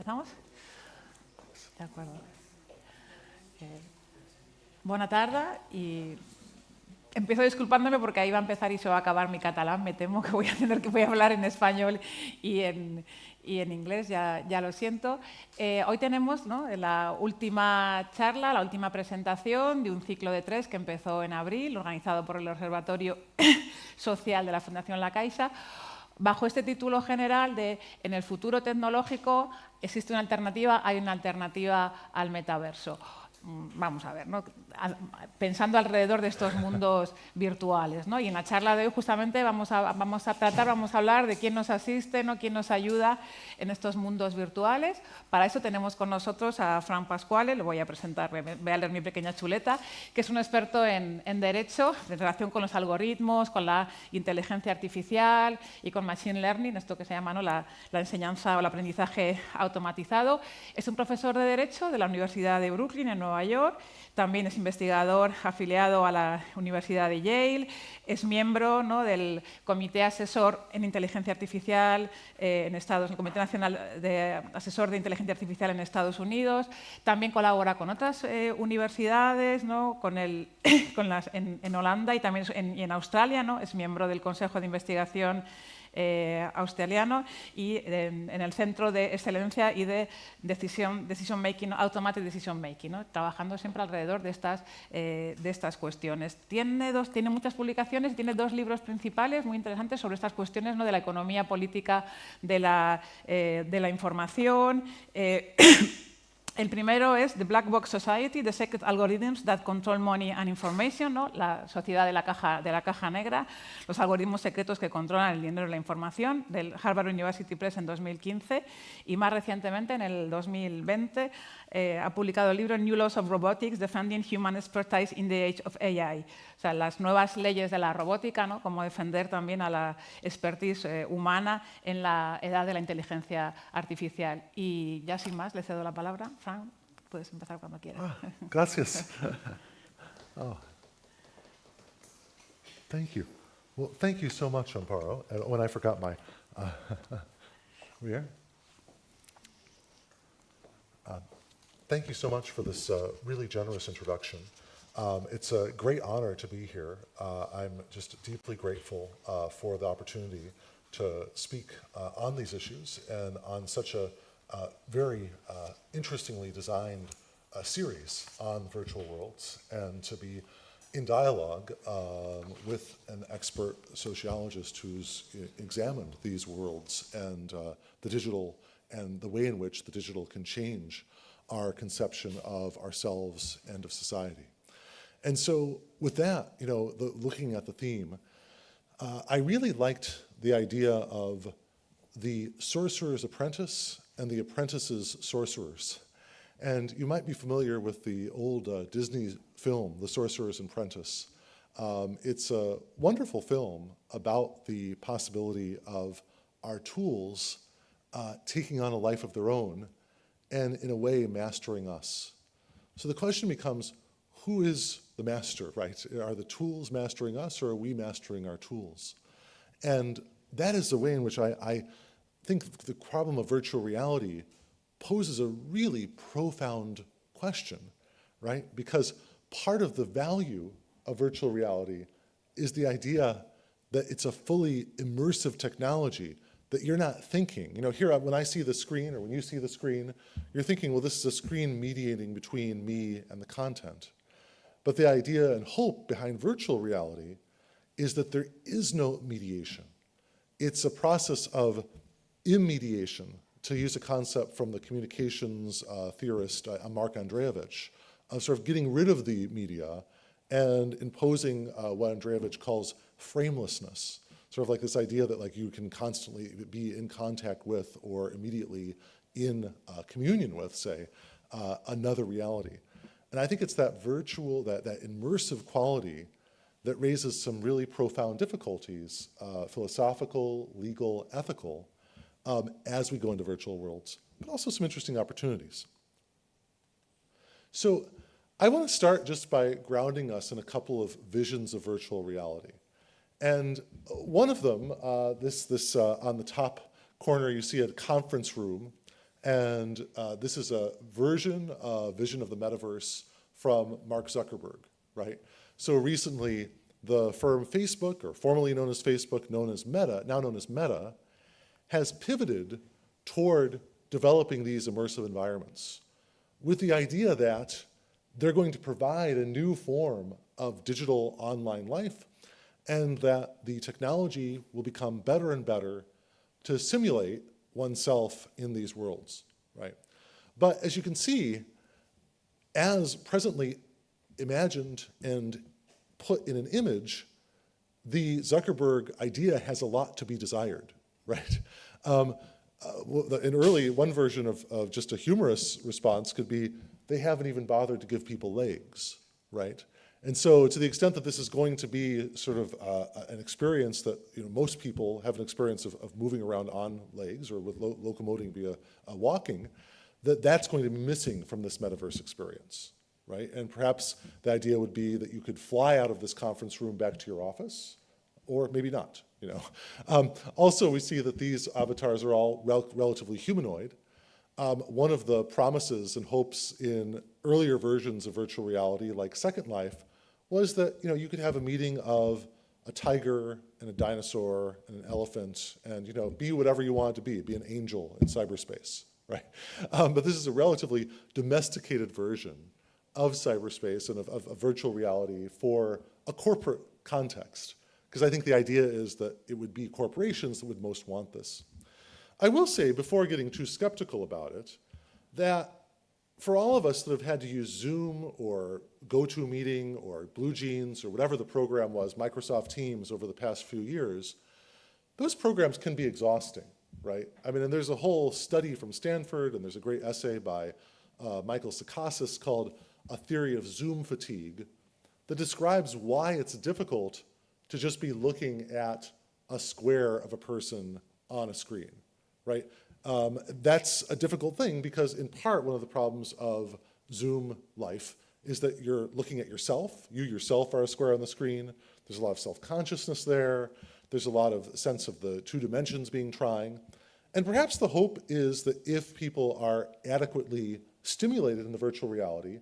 ¿Empezamos? De acuerdo. Buena tarde y empiezo disculpándome porque ahí va a empezar y se va a acabar mi catalán. Me temo que voy a hablar en español y en inglés, ya lo siento. Hoy tenemos, ¿no?, la última charla, la última presentación de un ciclo de 3 que empezó en abril, organizado por el Observatorio Social de la Fundación La Caixa, bajo este título general de «En el futuro tecnológico existe una alternativa, hay una alternativa al metaverso». Vamos a ver, ¿no?, pensando alrededor de estos mundos virtuales, ¿no? Y en la charla de hoy justamente vamos a hablar de quién nos asiste, ¿no?, quién nos ayuda en estos mundos virtuales. Para eso tenemos con nosotros a Fran Pasquale, lo voy a presentar, voy a leer mi pequeña chuleta, que es un experto en derecho, en relación con los algoritmos, con la inteligencia artificial y con machine learning, esto que se llama, ¿no?, la enseñanza o el aprendizaje automatizado. Es un profesor de derecho de la Universidad de Brooklyn, en Nueva York. También es investigador afiliado a la Universidad de Yale, es miembro, ¿no?, del Comité Asesor en Inteligencia Artificial en el Comité Nacional de Asesor de Inteligencia Artificial en Estados Unidos. También colabora con otras universidades, ¿no?, en Holanda y también en Australia, ¿no? Es miembro del Consejo de Investigación australiano y en el Centro de Excelencia y de Decision Making, Automatic Decision Making, ¿no?, trabajando siempre alrededor de estas cuestiones. Tiene muchas publicaciones y tiene 2 libros principales muy interesantes sobre estas cuestiones, ¿no?, de la economía política de la información. El primero es The Black Box Society, The Secret Algorithms That Control Money and Information, ¿no?, la sociedad de la caja negra, los algoritmos secretos que controlan el dinero y la información, del Harvard University Press en 2015. Y más recientemente, en el 2020, ha publicado el libro New Laws of Robotics, Defending Human Expertise in the Age of AI. O sea, las nuevas leyes de la robótica, ¿no?, cómo defender también a la expertise humana en la edad de la inteligencia artificial. Y ya sin más, le cedo la palabra. Fran, puedes empezar cuando quieras. Gracias. Thank you. Well, thank you so much, Amparo. And when I forgot my... we are? Thank you so much for this really generous introduction. It's a great honor to be here. I'm just deeply grateful for the opportunity to speak on these issues and on such a very interestingly designed series on virtual worlds, and to be in dialogue with an expert sociologist who's examined these worlds and the digital and the way in which the digital can change our conception of ourselves and of society. And so with that, looking at the theme, I really liked the idea of the sorcerer's apprentice and the apprentice's sorcerers. And you might be familiar with the old Disney film, The Sorcerer's Apprentice. It's a wonderful film about the possibility of our tools taking on a life of their own and, in a way, mastering us. So the question becomes, who is the master, right? Are the tools mastering us, or are we mastering our tools? And that is the way in which I think the problem of virtual reality poses a really profound question, right? Because part of the value of virtual reality is the idea that it's a fully immersive technology, that you're not thinking. Here, when I see the screen, or when you see the screen, you're thinking, well, this is a screen mediating between me and the content. But the idea and hope behind virtual reality is that there is no mediation. It's a process of immediation, to use a concept from the communications theorist Mark Andreevich, of sort of getting rid of the media and imposing what Andreevich calls framelessness, sort of like this idea that you can constantly be in contact with, or immediately in communion with, say, another reality. And I think it's that virtual, that immersive quality that raises some really profound difficulties, philosophical, legal, ethical, as we go into virtual worlds, but also some interesting opportunities. So I want to start just by grounding us in a couple of visions of virtual reality. And one of them, this on the top corner, you see a conference room, And this is a vision of the metaverse from Mark Zuckerberg, right? So recently, the firm Facebook, or formerly known as Facebook, now known as Meta, has pivoted toward developing these immersive environments with the idea that they're going to provide a new form of digital online life, and that the technology will become better and better to simulate oneself in these worlds, right? But as you can see, as presently imagined and put in an image, the Zuckerberg idea has a lot to be desired, right? One version of just a humorous response could be, they haven't even bothered to give people legs, right? And so to the extent that this is going to be sort of an experience that most people have an experience of moving around on legs or with locomoting via walking, that's going to be missing from this metaverse experience, right? And perhaps the idea would be that you could fly out of this conference room back to your office, or maybe not, Also, we see that these avatars are all relatively humanoid. One of the promises and hopes in earlier versions of virtual reality, like Second Life, was that you could have a meeting of a tiger and a dinosaur and an elephant, and be whatever you want to be an angel in cyberspace, right? But this is a relatively domesticated version of cyberspace and of virtual reality for a corporate context, because I think the idea is that it would be corporations that would most want this. I will say, before getting too skeptical about it, that for all of us that have had to use Zoom or GoToMeeting or BlueJeans or whatever the program was, Microsoft Teams, over the past few years, those programs can be exhausting, right? I mean, and there's a whole study from Stanford, and there's a great essay by Michael Sakasis called A Theory of Zoom Fatigue that describes why it's difficult to just be looking at a square of a person on a screen, right? That's a difficult thing because, in part, one of the problems of Zoom life is that you're looking at yourself. You yourself are a square on the screen. There's a lot of self-consciousness there. There's a lot of sense of the two dimensions being trying. And perhaps the hope is that if people are adequately stimulated in the virtual reality,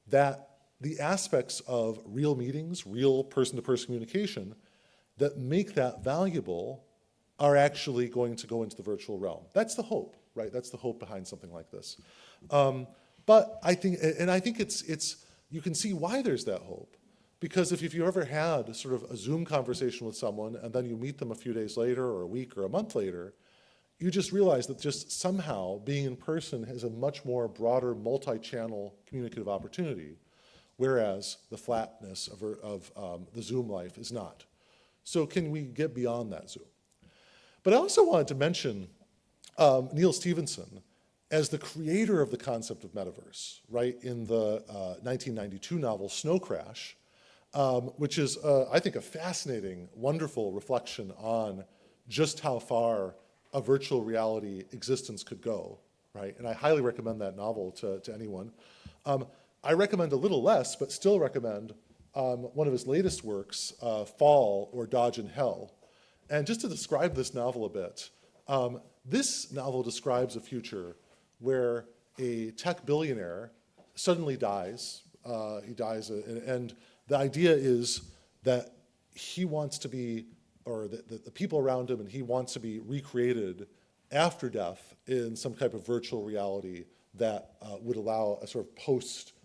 that the aspects of real meetings, real person-to-person communication that make that valuable are actually going to go into the virtual realm. That's the hope, right? That's the hope behind something like this. But I think it's you can see why there's that hope. Because if you ever had sort of a Zoom conversation with someone and then you meet them a few days later or a week or a month later, you just realize that just somehow being in person has a much more broader multi-channel communicative opportunity, whereas the flatness of the Zoom life is not. So can we get beyond that Zoom? But I also wanted to mention Neal Stephenson as the creator of the concept of metaverse, right, in the 1992 novel Snow Crash, which is, I think, a fascinating, wonderful reflection on just how far a virtual reality existence could go, right? And I highly recommend that novel to anyone. I recommend a little less, but still recommend one of his latest works, Fall or Dodge in Hell. And just to describe this novel a bit, this novel describes a future where a tech billionaire suddenly dies. He dies, and the idea is that he wants to be, or the people around him and he wants to be recreated after death in some type of virtual reality that would allow a sort of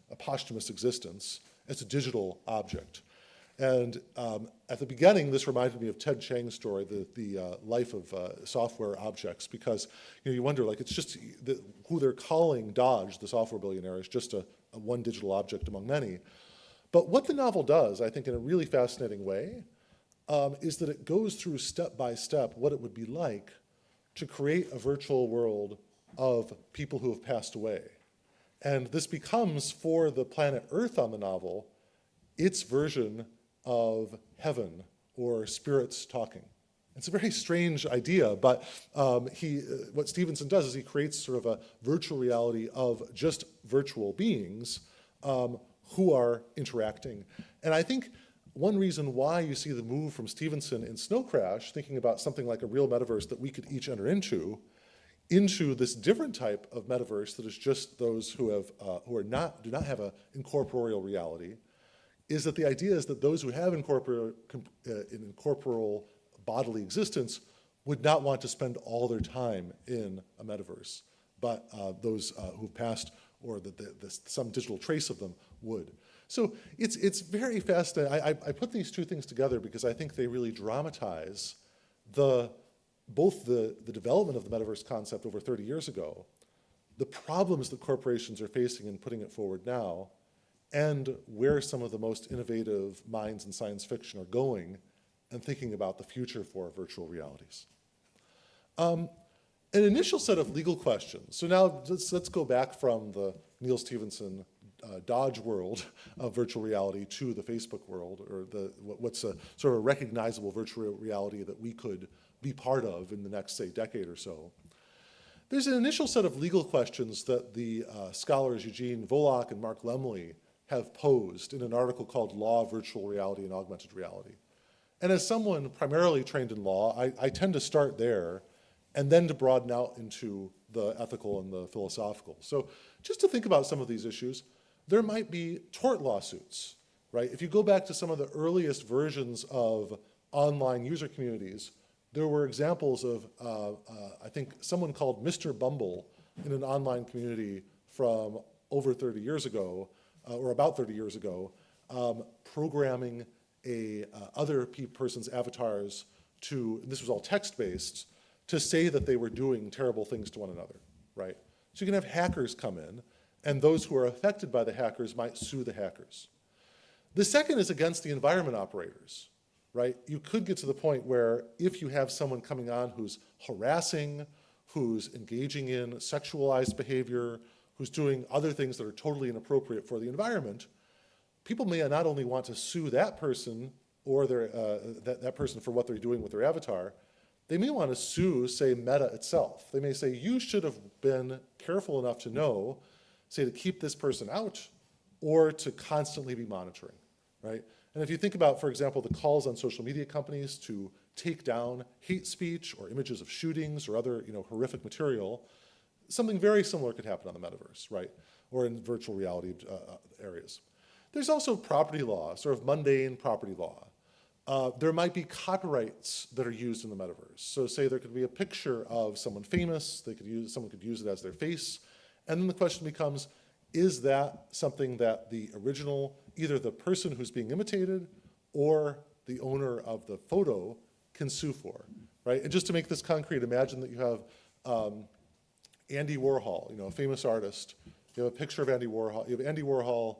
a posthumous existence as a digital object. And at the beginning, this reminded me of Ted Chiang's story, the life of software objects, because you wonder, like, it's just who they're calling Dodge, the software billionaire, is just a one digital object among many. But what the novel does, I think, in a really fascinating way, is that it goes through step by step what it would be like to create a virtual world of people who have passed away. And this becomes, for the planet Earth on the novel, its version of heaven or spirits talking. It's a very strange idea, but what Stevenson does is he creates sort of a virtual reality of just virtual beings who are interacting. And I think one reason why you see the move from Stevenson in Snow Crash, thinking about something like a real metaverse that we could each enter into, into this different type of metaverse that is just those who do not have an incorporeal reality, is that the idea is that those who have incorporeal bodily existence would not want to spend all their time in a metaverse, but those who've passed or some digital trace of them would. So it's very fascinating. I put these two things together because I think they really dramatize both the development of the metaverse concept over 30 years ago, the problems that corporations are facing in putting it forward now, and where some of the most innovative minds in science fiction are going and thinking about the future for virtual realities. An initial set of legal questions. So now let's go back from the Neil Stephenson Dodge world of virtual reality to the Facebook world, or what's a sort of a recognizable virtual reality that we could be part of in the next, say, decade or so. There's an initial set of legal questions that the scholars Eugene Volokh and Mark Lemley have posed in an article called Law of Virtual Reality and Augmented Reality. And as someone primarily trained in law, I tend to start there and then to broaden out into the ethical and the philosophical. So just to think about some of these issues, there might be tort lawsuits, right? If you go back to some of the earliest versions of online user communities, there were examples of, I think, someone called Mr. Bumble in an online community from over 30 years ago, or about 30 years ago, programming other person's avatars to, and this was all text-based, to say that they were doing terrible things to one another, right? So you can have hackers come in, and those who are affected by the hackers might sue the hackers. The second is against the environment operators, right? You could get to the point where if you have someone coming on who's harassing, who's engaging in sexualized behavior, who's doing other things that are totally inappropriate for the environment, people may not only want to sue that person or that person for what they're doing with their avatar, they may want to sue, say, Meta itself. They may say, you should have been careful enough to know, say, to keep this person out or to constantly be monitoring, right? And if you think about, for example, the calls on social media companies to take down hate speech or images of shootings or other horrific material, something very similar could happen on the metaverse, right? Or in virtual reality areas. There's also property law, sort of mundane property law. There might be copyrights that are used in the metaverse. So say there could be a picture of someone famous, someone could use it as their face, and then the question becomes, is that something that the original, either the person who's being imitated or the owner of the photo can sue for, right? And just to make this concrete, imagine that you have Andy Warhol, a famous artist. You have a picture of Andy Warhol. You have Andy Warhol,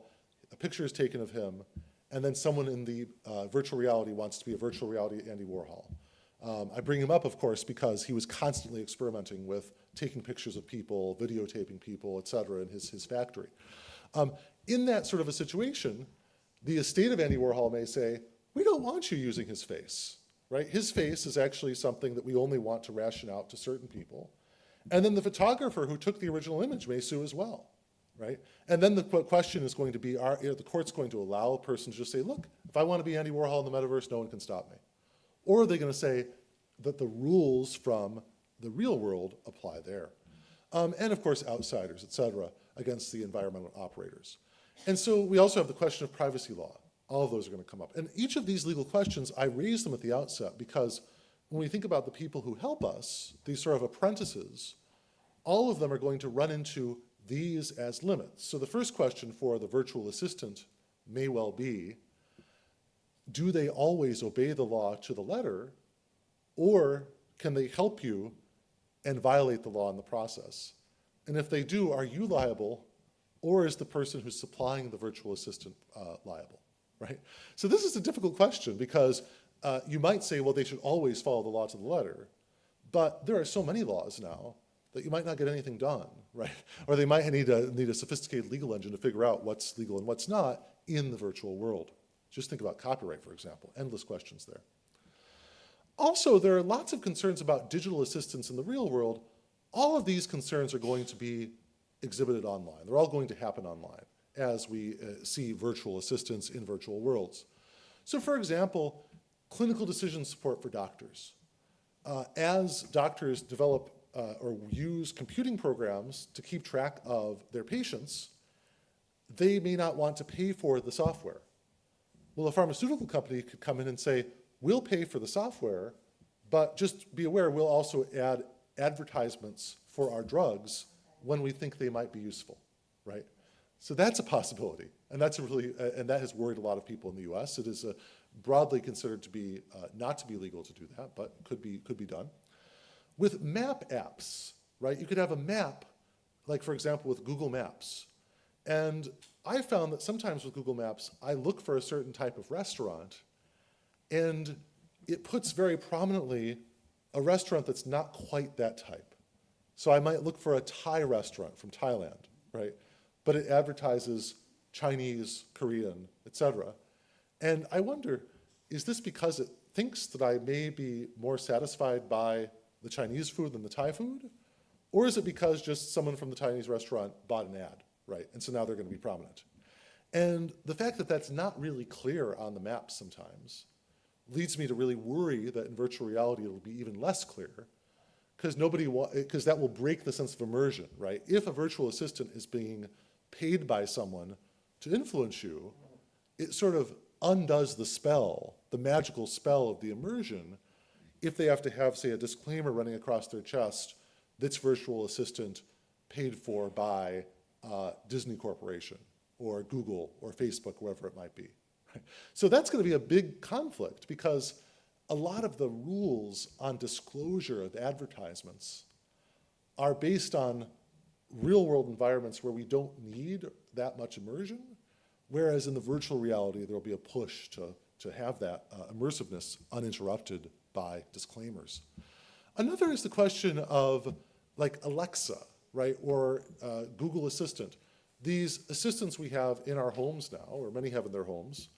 a picture is taken of him, and then someone in the virtual reality wants to be a virtual reality Andy Warhol. I bring him up, of course, because he was constantly experimenting with taking pictures of people, videotaping people, et cetera, in his factory. In that sort of a situation, the estate of Andy Warhol may say, we don't want you using his face, right? His face is actually something that we only want to ration out to certain people. And then the photographer who took the original image may sue as well, right? And then the question is going to be, the court's going to allow a person to just say, look, if I want to be Andy Warhol in the metaverse, no one can stop me. Or are they going to say that the rules from the real world apply there? And of course, outsiders, et cetera, against the environmental operators. And so we also have the question of privacy law. All of those are going to come up. And each of these legal questions, I raised them at the outset because when we think about the people who help us, these sort of apprentices, all of them are going to run into these as limits. So the first question for the virtual assistant may well be, do they always obey the law to the letter, or can they help you and violate the law in the process? And if they do, are you liable, or is the person who's supplying the virtual assistant liable, right? So this is a difficult question because you might say, well, they should always follow the law to the letter, but there are so many laws now that you might not get anything done, right? Or they might need a sophisticated legal engine to figure out what's legal and what's not in the virtual world. Just think about copyright, for example. Endless questions there. Also, there are lots of concerns about digital assistants in the real world. All of these concerns are going to be exhibited online. They're all going to happen online as we see virtual assistants in virtual worlds. So for example, clinical decision support for doctors. As doctors develop or use computing programs to keep track of their patients, they may not want to pay for the software. Well, a pharmaceutical company could come in and say, we'll pay for the software, but just be aware, we'll also add advertisements for our drugs when we think they might be useful, right? So that's a possibility, and that's a really, and that has worried a lot of people in the US. It is broadly considered to be not to be legal to do that, but could be done. With map apps, right, you could have a map, like for example with Google Maps. And I found that sometimes with Google Maps, I look for a certain type of restaurant, and it puts very prominently a restaurant that's not quite that type. So I might look for a Thai restaurant from Thailand, right? But it advertises Chinese, Korean, etc. And I wonder, is this because it thinks that I may be more satisfied by the Chinese food than the Thai food? Or is it because just someone from the Chinese restaurant bought an ad, right? And so now they're going to be prominent. And the fact that that's not really clear on the maps sometimes leads me to really worry that in virtual reality it'll be even less clear, because that will break the sense of immersion, right? If a virtual assistant is being paid by someone to influence you, it sort of undoes the spell, the magical spell of the immersion, if they have to have, say, a disclaimer running across their chest, this virtual assistant paid for by Disney Corporation or Google or Facebook, wherever it might be. Right? So that's going to be a big conflict, because a lot of the rules on disclosure of advertisements are based on real-world environments where we don't need that much immersion, whereas in the virtual reality, there will be a push to have that immersiveness uninterrupted by disclaimers. Another is the question of like Alexa, right, or Google Assistant. These assistants we have in our homes now, or many have in their homes,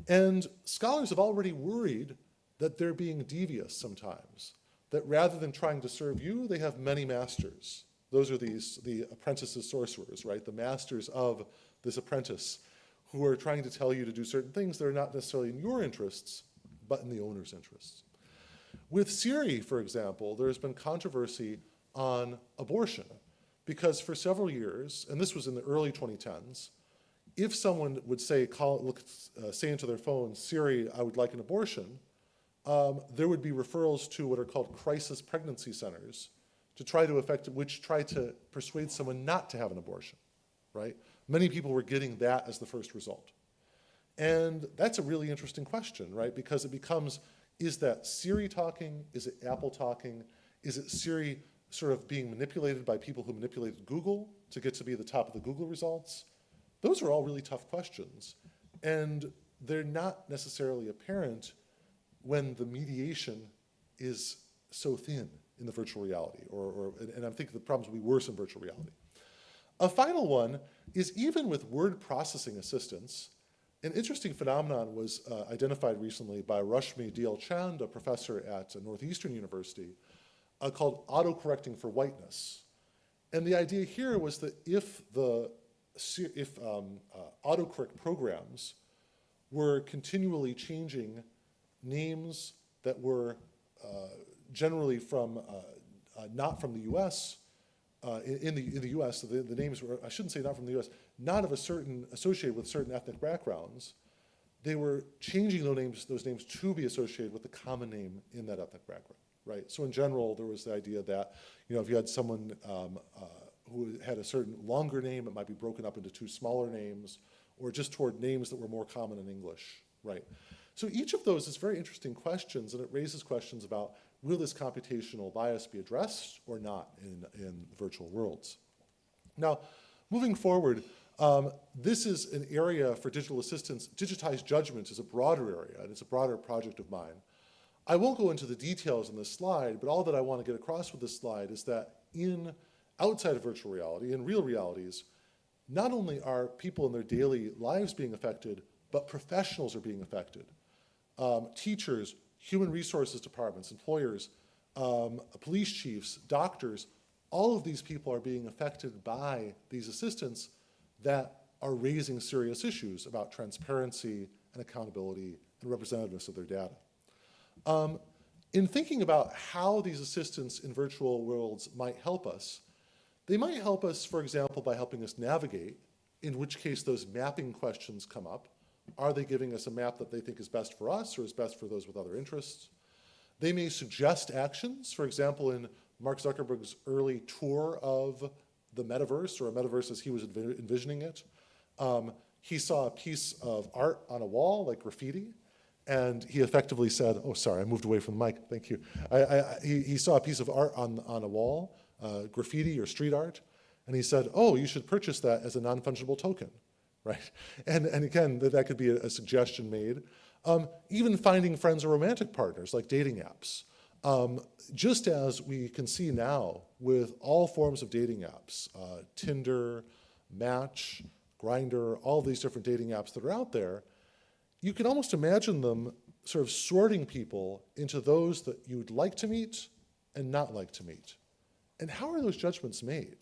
and scholars have already worried that they're being devious sometimes, that rather than trying to serve you, they have many masters. Those are the apprentices sorcerers, right? The masters of this apprentice who are trying to tell you to do certain things that are not necessarily in your interests, but in the owner's interests. With Siri, for example, there's been controversy on abortion, because for several years, and this was in the early 2010s, if someone would say, say into their phone, Siri, I would like an abortion, there would be referrals to what are called crisis pregnancy centers to try to persuade someone not to have an abortion, right? Many people were getting that as the first result. And that's a really interesting question, right? Because it becomes, is that Siri talking? Is it Apple talking? Is it Siri sort of being manipulated by people who manipulated Google to get to be the top of the Google results? Those are all really tough questions. And they're not necessarily apparent when the mediation is so thin in the virtual reality, and I think the problems will be worse in virtual reality. A final one is even with word processing assistants, an interesting phenomenon was identified recently by Rashmi Diyalchand, a professor at Northeastern University, called autocorrecting for whiteness. And the idea here was that if autocorrect programs were continually changing names that were generally from not from the U.S. In the U.S., the names were, I shouldn't say not from the U.S., not of associated with certain ethnic backgrounds. They were changing those names to be associated with the common name in that ethnic background, right? So in general, there was the idea that, if you had someone who had a certain longer name, it might be broken up into two smaller names, or just toward names that were more common in English, right? So each of those is very interesting questions, and it raises questions about, will this computational bias be addressed or not in virtual worlds? Now, moving forward, this is an area for digital assistants. Digitized judgment is a broader area, and it's a broader project of mine. I won't go into the details on this slide, but all that I want to get across with this slide is that outside of virtual reality, in real realities, not only are people in their daily lives being affected, but professionals are being affected. Teachers, human resources departments, employers, police chiefs, doctors, all of these people are being affected by these assistants that are raising serious issues about transparency and accountability and representativeness of their data. In thinking about how these assistants in virtual worlds might help us, they might help us, for example, by helping us navigate, in which case those mapping questions come up. Are they giving us a map that they think is best for us or is best for those with other interests? They may suggest actions. For example, in Mark Zuckerberg's early tour of the metaverse, or a metaverse as he was envisioning it, he saw a piece of art on a wall, like graffiti, and he effectively said, oh, sorry, I moved away from the mic, thank you. He saw a piece of art on a wall, graffiti or street art, and he said, oh, you should purchase that as a non-fungible token, right? And again, that could be a suggestion made. Even finding friends or romantic partners, like dating apps. Just as we can see now with all forms of dating apps, Tinder, Match, Grindr, all these different dating apps that are out there, you can almost imagine them sort of sorting people into those that you'd like to meet and not like to meet. And how are those judgments made?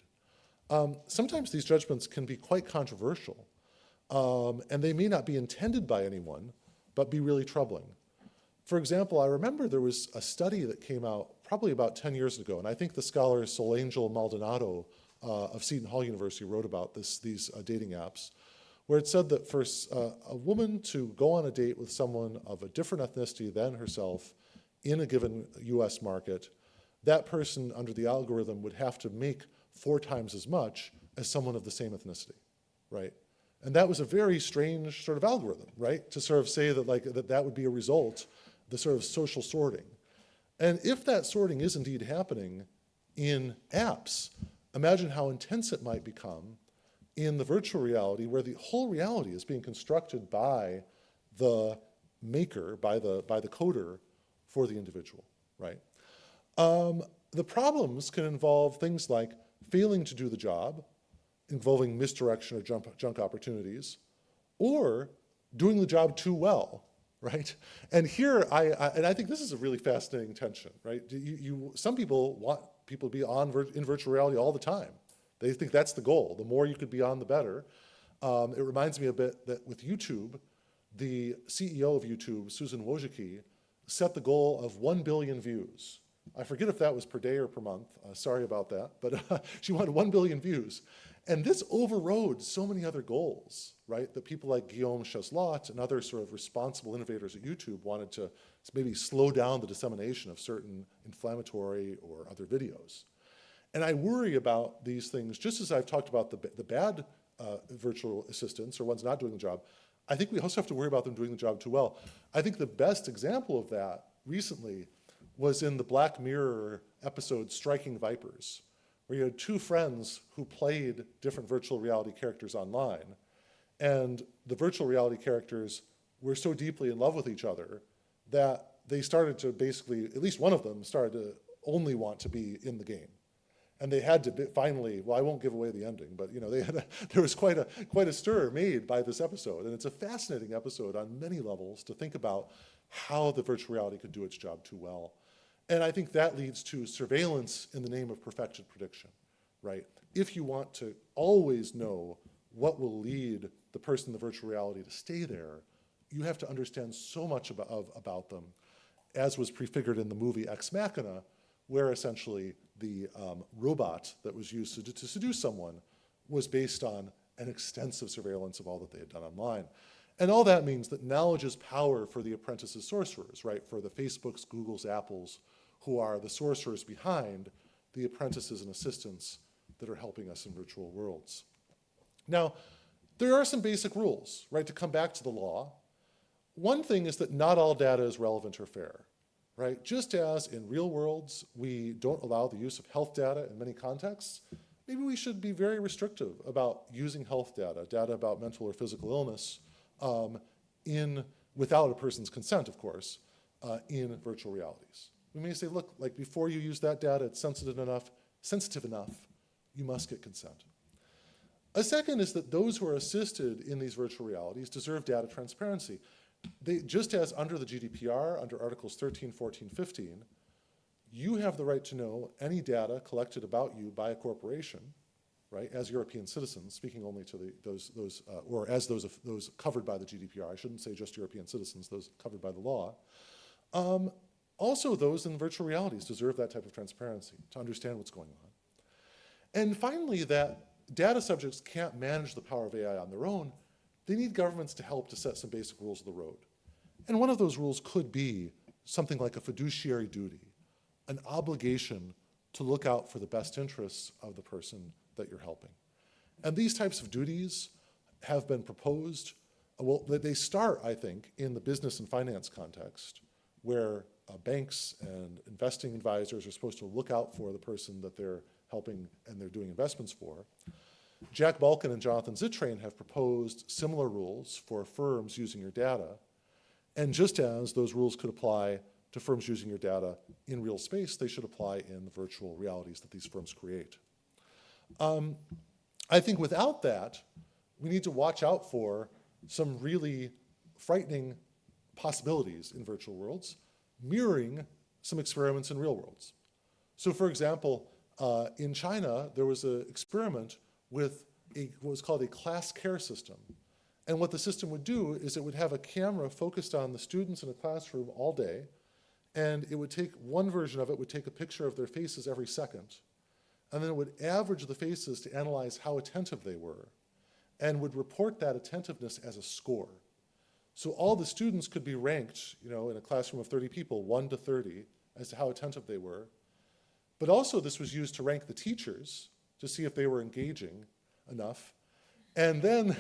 Sometimes these judgments can be quite controversial, and they may not be intended by anyone, but be really troubling. For example, I remember there was a study that came out probably about 10 years ago, and I think the scholar Solangel Maldonado of Seton Hall University wrote about these dating apps, where it said that for a woman to go on a date with someone of a different ethnicity than herself in a given US market, that person under the algorithm would have to make 4 times as much as someone of the same ethnicity, right? And that was a very strange sort of algorithm, right? To sort of say that that would be a result, the sort of social sorting. And if that sorting is indeed happening in apps, imagine how intense it might become in the virtual reality, where the whole reality is being constructed by the maker, by the coder for the individual, right? The problems can involve things like failing to do the job, involving misdirection or junk opportunities, or doing the job too well, right? And here, I think this is a really fascinating tension, right? Some people want people to be in virtual reality all the time. They think that's the goal. The more you could be on, the better. It reminds me a bit that with YouTube, the CEO of YouTube, Susan Wojcicki, set the goal of 1 billion views. I forget if that was per day or per month. Sorry about that. But she wanted 1 billion views. And this overrode so many other goals, right? That people like Guillaume Chazlot and other sort of responsible innovators at YouTube wanted to maybe slow down the dissemination of certain inflammatory or other videos. And I worry about these things, just as I've talked about the bad virtual assistants or ones not doing the job. I think we also have to worry about them doing the job too well. I think the best example of that recently was in the Black Mirror episode Striking Vipers, where you had 2 friends who played different virtual reality characters online. And the virtual reality characters were so deeply in love with each other that they started to basically, at least one of them started to only want to be in the game. And they had to finally, well, I won't give away the ending, but there was quite a stir made by this episode. And it's a fascinating episode on many levels to think about how the virtual reality could do its job too well. And I think that leads to surveillance in the name of perfected prediction, right? If you want to always know what will lead the person in the virtual reality to stay there, you have to understand so much about them, as was prefigured in the movie Ex Machina, where essentially the robot that was used to seduce someone was based on an extensive surveillance of all that they had done online. And all that means that knowledge is power for the apprentices sorcerers, right? For the Facebooks, Googles, Apples, who are the sorcerers behind the apprentices and assistants that are helping us in virtual worlds. Now, there are some basic rules, right, to come back to the law. One thing is that not all data is relevant or fair, right? Just as in real worlds, we don't allow the use of health data in many contexts, maybe we should be very restrictive about using health data about mental or physical illness, without a person's consent, of course, in virtual realities. We may say, look, like before you use that data, it's sensitive enough, you must get consent. A second is that those who are assisted in these virtual realities deserve data transparency. Just as under the GDPR, under Articles 13, 14, 15, you have the right to know any data collected about you by a corporation, right, as European citizens, speaking only to those covered by the GDPR. I shouldn't say just European citizens, those covered by the law. Also, those in virtual realities deserve that type of transparency to understand what's going on. And finally, that data subjects can't manage the power of AI on their own. They need governments to help to set some basic rules of the road. And one of those rules could be something like a fiduciary duty, an obligation to look out for the best interests of the person that you're helping. And these types of duties have been proposed. Well, they start, I think, in the business and finance context, where banks and investing advisors are supposed to look out for the person that they're helping and they're doing investments for. Jack Balkin and Jonathan Zittrain have proposed similar rules for firms using your data. And just as those rules could apply to firms using your data in real space, they should apply in the virtual realities that these firms create. I think without that, we need to watch out for some really frightening possibilities in virtual worlds, mirroring some experiments in real worlds. So for example, in China, there was an experiment with what was called a class care system. And what the system would do is it would have a camera focused on the students in a classroom all day, and it would take, one version of it would take a picture of their faces every second, and then it would average the faces to analyze how attentive they were, and would report that attentiveness as a score. So all the students could be ranked, in a classroom of 30 people, 1 to 30, as to how attentive they were. But also this was used to rank the teachers to see if they were engaging enough. And then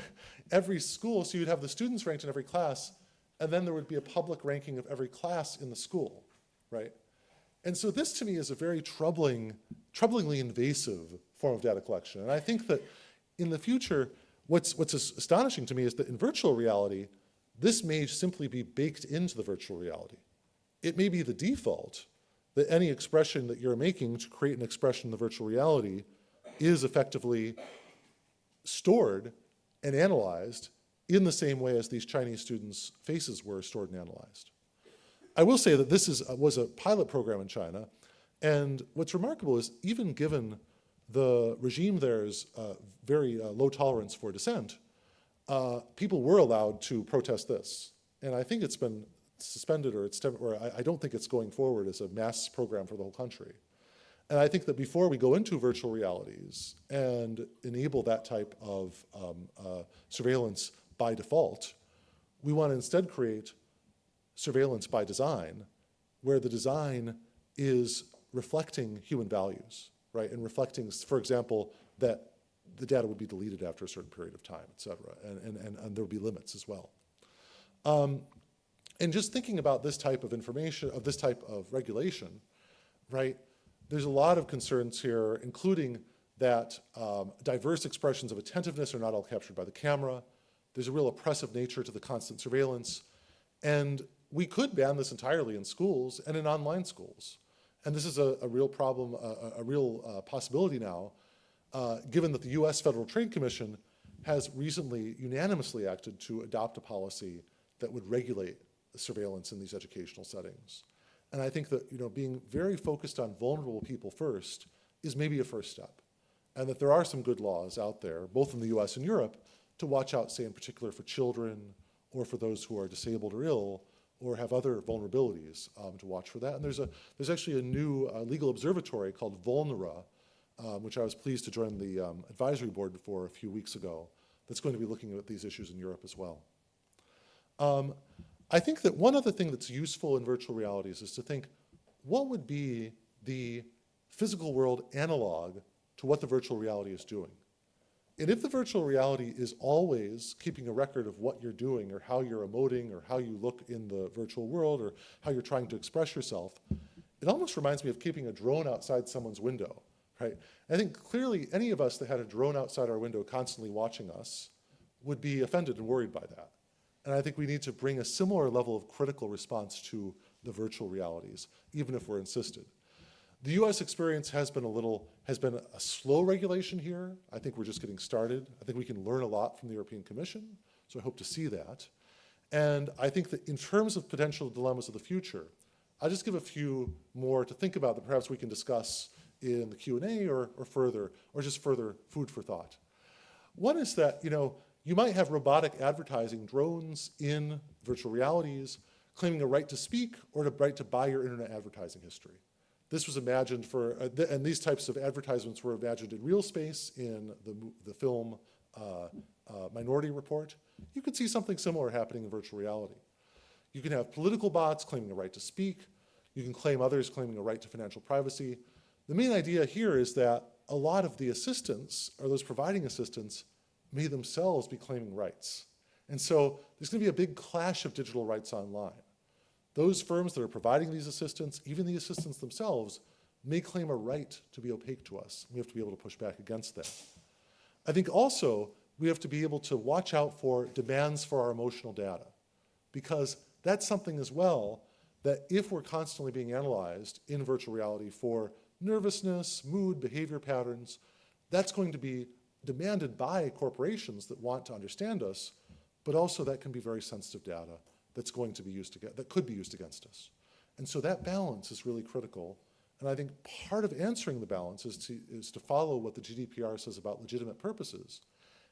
every school, so you'd have the students ranked in every class, and then there would be a public ranking of every class in the school, right? And so this to me is a very troublingly invasive form of data collection. And I think that in the future, what's astonishing to me is that in virtual reality, this may simply be baked into the virtual reality. It may be the default that any expression that you're making to create an expression in the virtual reality is effectively stored and analyzed in the same way as these Chinese students' faces were stored and analyzed. I will say that this was a pilot program in China, and what's remarkable is even given the regime there's very low tolerance for dissent, people were allowed to protest this. And I think it's been suspended, or I don't think it's going forward as a mass program for the whole country. And I think that before we go into virtual realities and enable that type of surveillance by default, we want to instead create surveillance by design, where the design is reflecting human values, right? And reflecting, for example, that the data would be deleted after a certain period of time, et cetera, and there would be limits as well. And just thinking about this type of information, of this type of regulation, right? There's a lot of concerns here, including that diverse expressions of attentiveness are not all captured by the camera. There's a real oppressive nature to the constant surveillance. And we could ban this entirely in schools and in online schools. And this is a real problem, a real possibility now, given that the US Federal Trade Commission has recently unanimously acted to adopt a policy that would regulate the surveillance in these educational settings. And I think that being very focused on vulnerable people first is maybe a first step. And that there are some good laws out there, both in the US and Europe, to watch out, say in particular for children or for those who are disabled or ill or have other vulnerabilities to watch for that. And there's actually a new legal observatory called Vulnera, which I was pleased to join the advisory board for a few weeks ago, that's going to be looking at these issues in Europe as well. I think that one other thing that's useful in virtual realities is to think, what would be the physical world analog to what the virtual reality is doing? And if the virtual reality is always keeping a record of what you're doing or how you're emoting or how you look in the virtual world or how you're trying to express yourself, it almost reminds me of keeping a drone outside someone's window, right? I think clearly any of us that had a drone outside our window constantly watching us would be offended and worried by that. And I think we need to bring a similar level of critical response to the virtual realities, even if we're insisted. The US experience has been a slow regulation here. I think we're just getting started. I think we can learn a lot from the European Commission, so I hope to see that. And I think that in terms of potential dilemmas of the future, I'll just give a few more to think about that perhaps we can discuss in the Q&A or further, or just further food for thought. One is that, you might have robotic advertising drones in virtual realities. claiming a right to speak or a right to buy your internet advertising history. This was imagined for, and these types of advertisements were imagined in real space in the film Minority Report. You could see something similar happening in virtual reality. You can have political bots claiming a right to speak. You can claim others claiming a right to financial privacy. The main idea here is that a lot of the assistants, or those providing assistance, may themselves be claiming rights. And so there's going to be a big clash of digital rights online. Those firms that are providing these assistants, even the assistants themselves, may claim a right to be opaque to us. We have to be able to push back against that. I think also we have to be able to watch out for demands for our emotional data, because that's something as well that if we're constantly being analyzed in virtual reality for nervousness, mood, behavior patterns, that's going to be demanded by corporations that want to understand us, but also that can be very sensitive data that's going to be used that could be used against us. And so that balance is really critical. And I think part of answering the balance is to follow what the GDPR says about legitimate purposes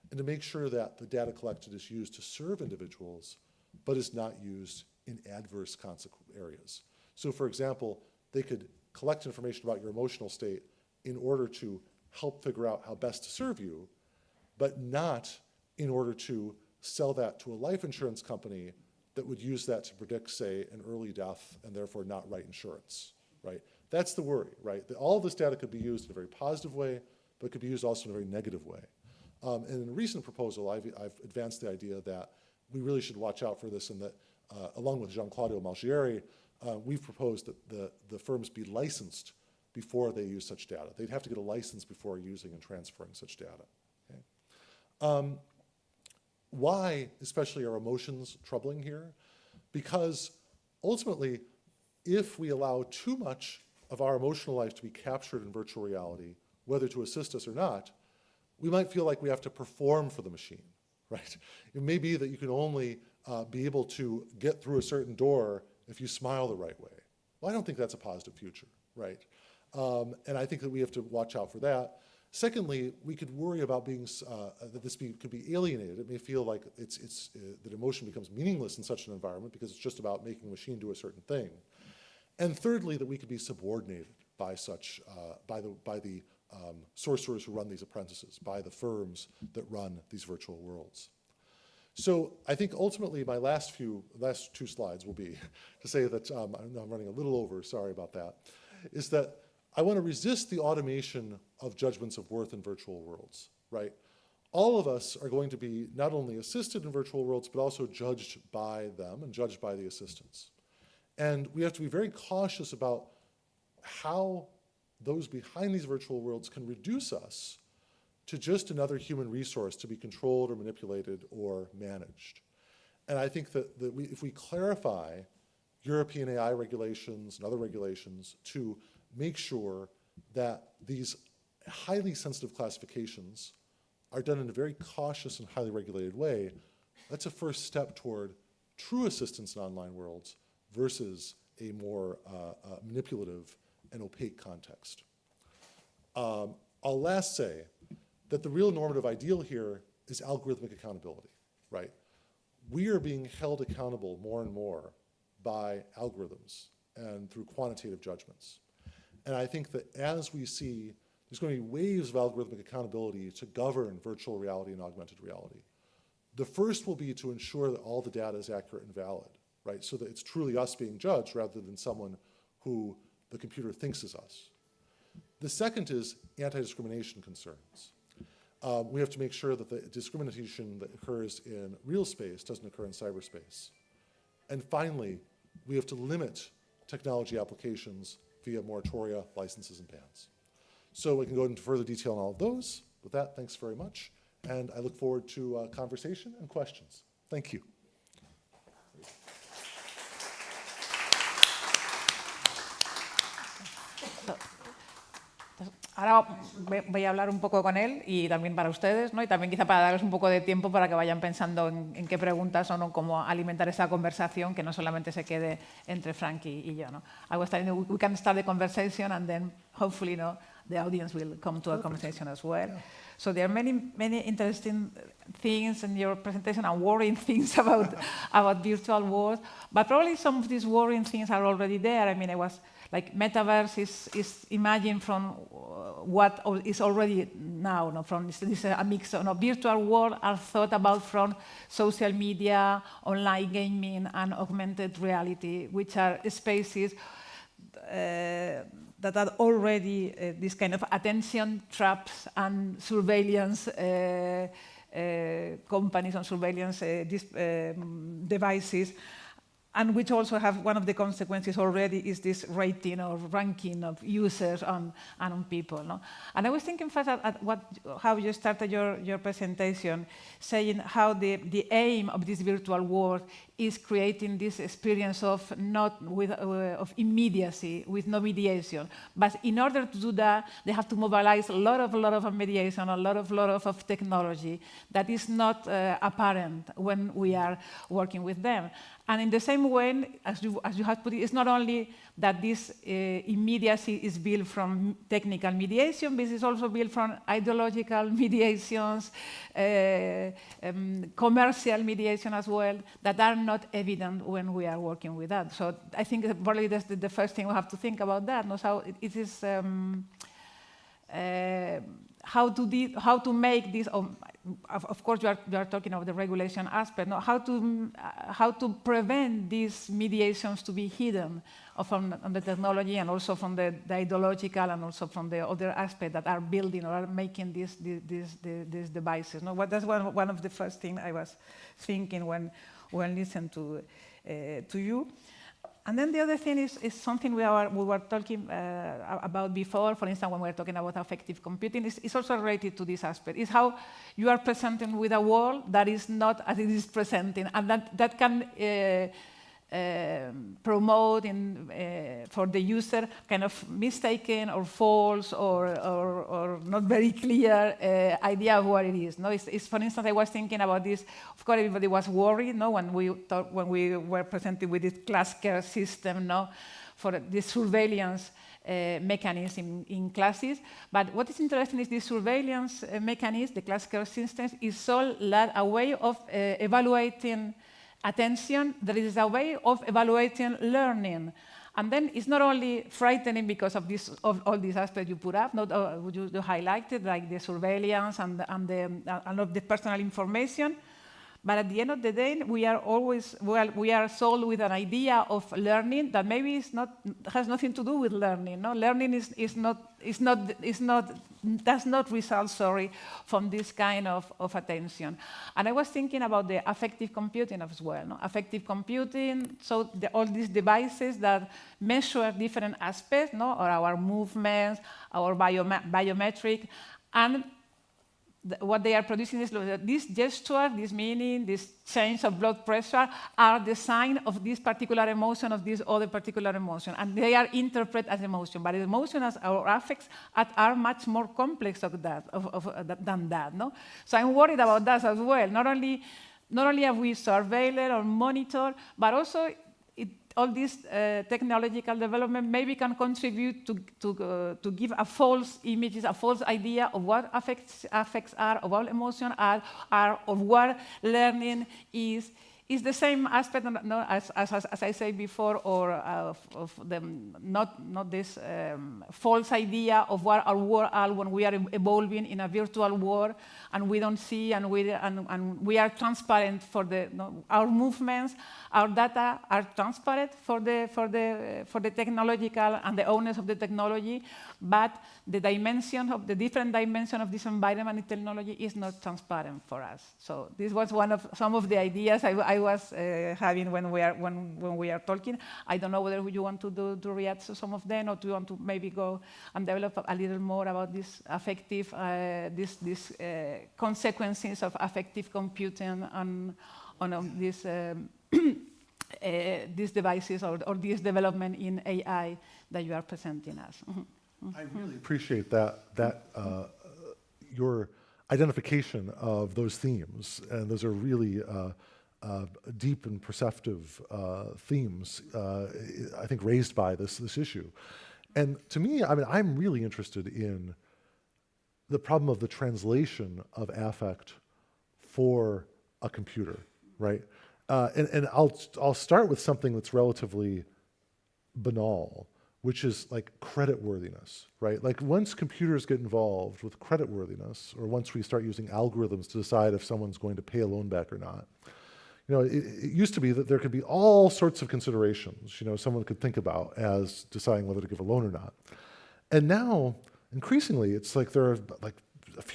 and to make sure that the data collected is used to serve individuals, but is not used in adverse areas. So for example, they could collect information about your emotional state in order to help figure out how best to serve you, but not in order to sell that to a life insurance company that would use that to predict, say, an early death and therefore not write insurance, right? That's the worry, right? That all of this data could be used in a very positive way, but could be used also in a very negative way. And in a recent proposal, I've advanced the idea that we really should watch out for this, and that along with Jean-Claude Malgieri, we've proposed that the firms be licensed before they use such data. They'd have to get a license before using and transferring such data. Okay? Why, especially, are emotions troubling here? Because ultimately, if we allow too much of our emotional life to be captured in virtual reality, whether to assist us or not, we might feel like we have to perform for the machine, right? It may be that you can only be able to get through a certain door if you smile the right way. Well, I don't think that's a positive future, right? And I think that we have to watch out for that. Secondly, we could worry about being, that this could be alienated. It may feel like that emotion becomes meaningless in such an environment because it's just about making a machine do a certain thing. And thirdly, that we could be subordinated by such, by the sorcerers who run these apprentices, by the firms that run these virtual worlds. So I think ultimately my last two slides will be to say that, I'm running a little over, sorry about that, is that I want to resist the automation of judgments of worth in virtual worlds, right? All of us are going to be not only assisted in virtual worlds, but also judged by them and judged by the assistants. And we have to be very cautious about how those behind these virtual worlds can reduce us to just another human resource to be controlled or manipulated or managed. And I think that if we clarify European AI regulations and other regulations to make sure that these highly sensitive classifications are done in a very cautious and highly regulated way, that's a first step toward true assistance in online worlds versus a more manipulative and opaque context. I'll last say that the real normative ideal here is algorithmic accountability, right? We are being held accountable more and more by algorithms and through quantitative judgments. And I think that as we see, there's going to be waves of algorithmic accountability to govern virtual reality and augmented reality. The first will be to ensure that all the data is accurate and valid, right? So that it's truly us being judged rather than someone who the computer thinks is us. The second is anti-discrimination concerns. We have to make sure that the discrimination that occurs in real space doesn't occur in cyberspace. And finally, we have to limit technology applications via moratoria, licenses, and bans. So we can go into further detail on all of those. With that, thanks very much. And I look forward to conversation and questions. Thank you. Ahora voy a hablar un poco con él y también para ustedes, ¿no? Y también quizá para darles un poco de tiempo para que vayan pensando en qué preguntas o no, cómo alimentar esta conversación, que no solamente se quede entre Frank y yo, ¿no? I was telling you, we can start the conversation and then hopefully, the audience will come to a conversation as well. Yeah. So there are many interesting things in your presentation and worrying things about virtual worlds. But probably some of these worrying things are already there. I mean, it was like metaverse is imagined from what is already now. No? From this is a mix of virtual world are thought about from social media, online gaming, and augmented reality, which are spaces that are already this kind of attention traps and surveillance companies and surveillance devices, and which also have one of the consequences already is this rating or ranking of users and on people. No? And I was thinking first at how you started your presentation, saying how the aim of this virtual world is creating this experience of of immediacy, with no mediation. But in order to do that, they have to mobilize a lot of mediation, a lot of technology that is not apparent when we are working with them. And in the same way, as you have put it, it's not only that this immediacy is built from technical mediation, but it's also built from ideological mediations, commercial mediation as well, that are not evident when we are working with that. So I think probably that's the first thing we have to think about that. No? So it is how to make this. Of course, you are talking about the regulation aspect. No? How to prevent these mediations to be hidden from the technology, and also from the ideological, and also from the other aspects that are building or are making these devices. No? That's one of the first things I was thinking when listening to you. And then the other thing is something we were talking about before. For instance, when we were talking about affective computing, it's also related to this aspect. It's how you are presenting with a world that is not as it is presenting, and that can promote for the user kind of mistaken or false or not very clear idea of what it is. No, it's for instance, I was thinking about this. Of course, everybody was worried, no, when we were presented with this cluster system, no, for this surveillance mechanism in classes. But what is interesting is this surveillance mechanism, the cluster systems, is all a way of evaluating attention. There is a way of evaluating learning. And then it's not only frightening because of all these aspects you put up, you highlighted, like the surveillance and of the personal information. But at the end of the day, we are sold with an idea of learning that maybe has nothing to do with learning. No, learning does not result, from this kind of attention. And I was thinking about the affective computing as well. No? Affective computing, so all these devices that measure different aspects, no, or our movements, our biometric, and what they are producing is this gesture, this meaning, this change of blood pressure are the sign of this particular emotion, of this other particular emotion. And they are interpreted as emotion. But emotions or affects are much more complex than that. No? So I'm worried about that as well. Not only have we surveilled or monitored, but also all this technological development maybe can contribute to give a false image, a false idea of what affects are, of what emotions are, of what learning is. Is the same aspect, no, as I said before, or of the not this false idea of what our world are when we are evolving in a virtual world, and we don't see, and we are transparent for our movements, our data are transparent for the technological and the owners of the technology, but the different dimension of this environment and technology is not transparent for us. So this was some of the ideas I was having when we are talking. I don't know whether you want to react to some of them, or do you want to maybe go and develop a little more about this affective, these consequences of affective computing on these devices or this development in AI that you are presenting us. I really appreciate that your identification of those themes, and those are really deep and perceptive themes, I think, raised by this issue. And to me, I mean, I'm really interested in the problem of the translation of affect for a computer, right? And I'll start with something that's relatively banal, which is like creditworthiness, right? Like once computers get involved with creditworthiness, or once we start using algorithms to decide if someone's going to pay a loan back or not, you know, it used to be that there could be all sorts of considerations, you know, someone could think about as deciding whether to give a loan or not. And now, increasingly, it's like there are like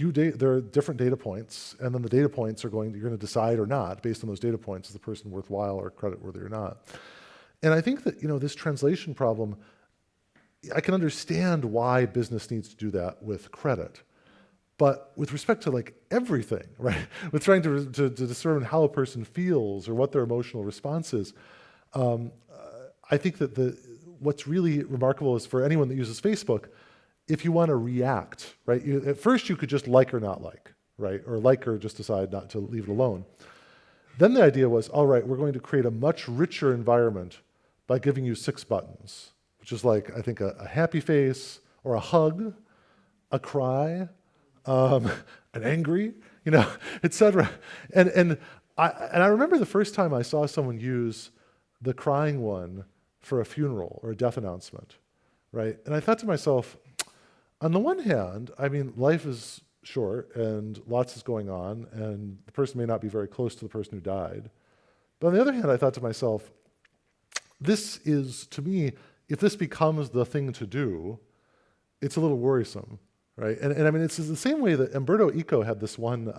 there are different data points, and then the data points you're going to decide or not based on those data points, is the person worthwhile or creditworthy or not. And I think that, you know, this translation problem, I can understand why business needs to do that with credit. But with respect to like everything, right, with trying to discern how a person feels or what their emotional response is, I think that what's really remarkable is for anyone that uses Facebook, if you want to react, right, at first you could just like or not like, right, or like or just decide not to leave it alone. Then the idea was, all right, we're going to create a much richer environment by giving you 6 buttons, which is like, I think, a happy face, or a hug, a cry, an angry, you know, etc. And I remember the first time I saw someone use the crying one for a funeral or a death announcement, right? And I thought to myself, on the one hand, I mean, life is short and lots is going on, and the person may not be very close to the person who died. But on the other hand, I thought to myself, this is, to me, if this becomes the thing to do, it's a little worrisome, right? And I mean, it's the same way that Umberto Eco had this one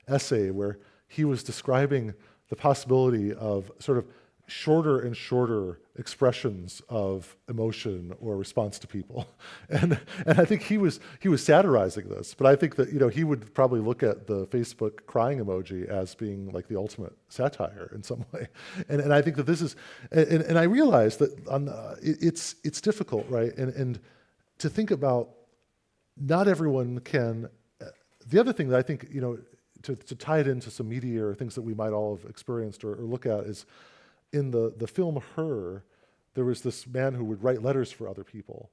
essay where he was describing the possibility of sort of shorter and shorter expressions of emotion or response to people. And I think he was satirizing this, but I think that, you know, he would probably look at the Facebook crying emoji as being like the ultimate satire in some way. And I think that this is, and I realized that it's difficult, right? And to think about, not everyone can, the other thing that I think, you know, to tie it into some media or things that we might all have experienced or look at is, in the film Her, there was this man who would write letters for other people.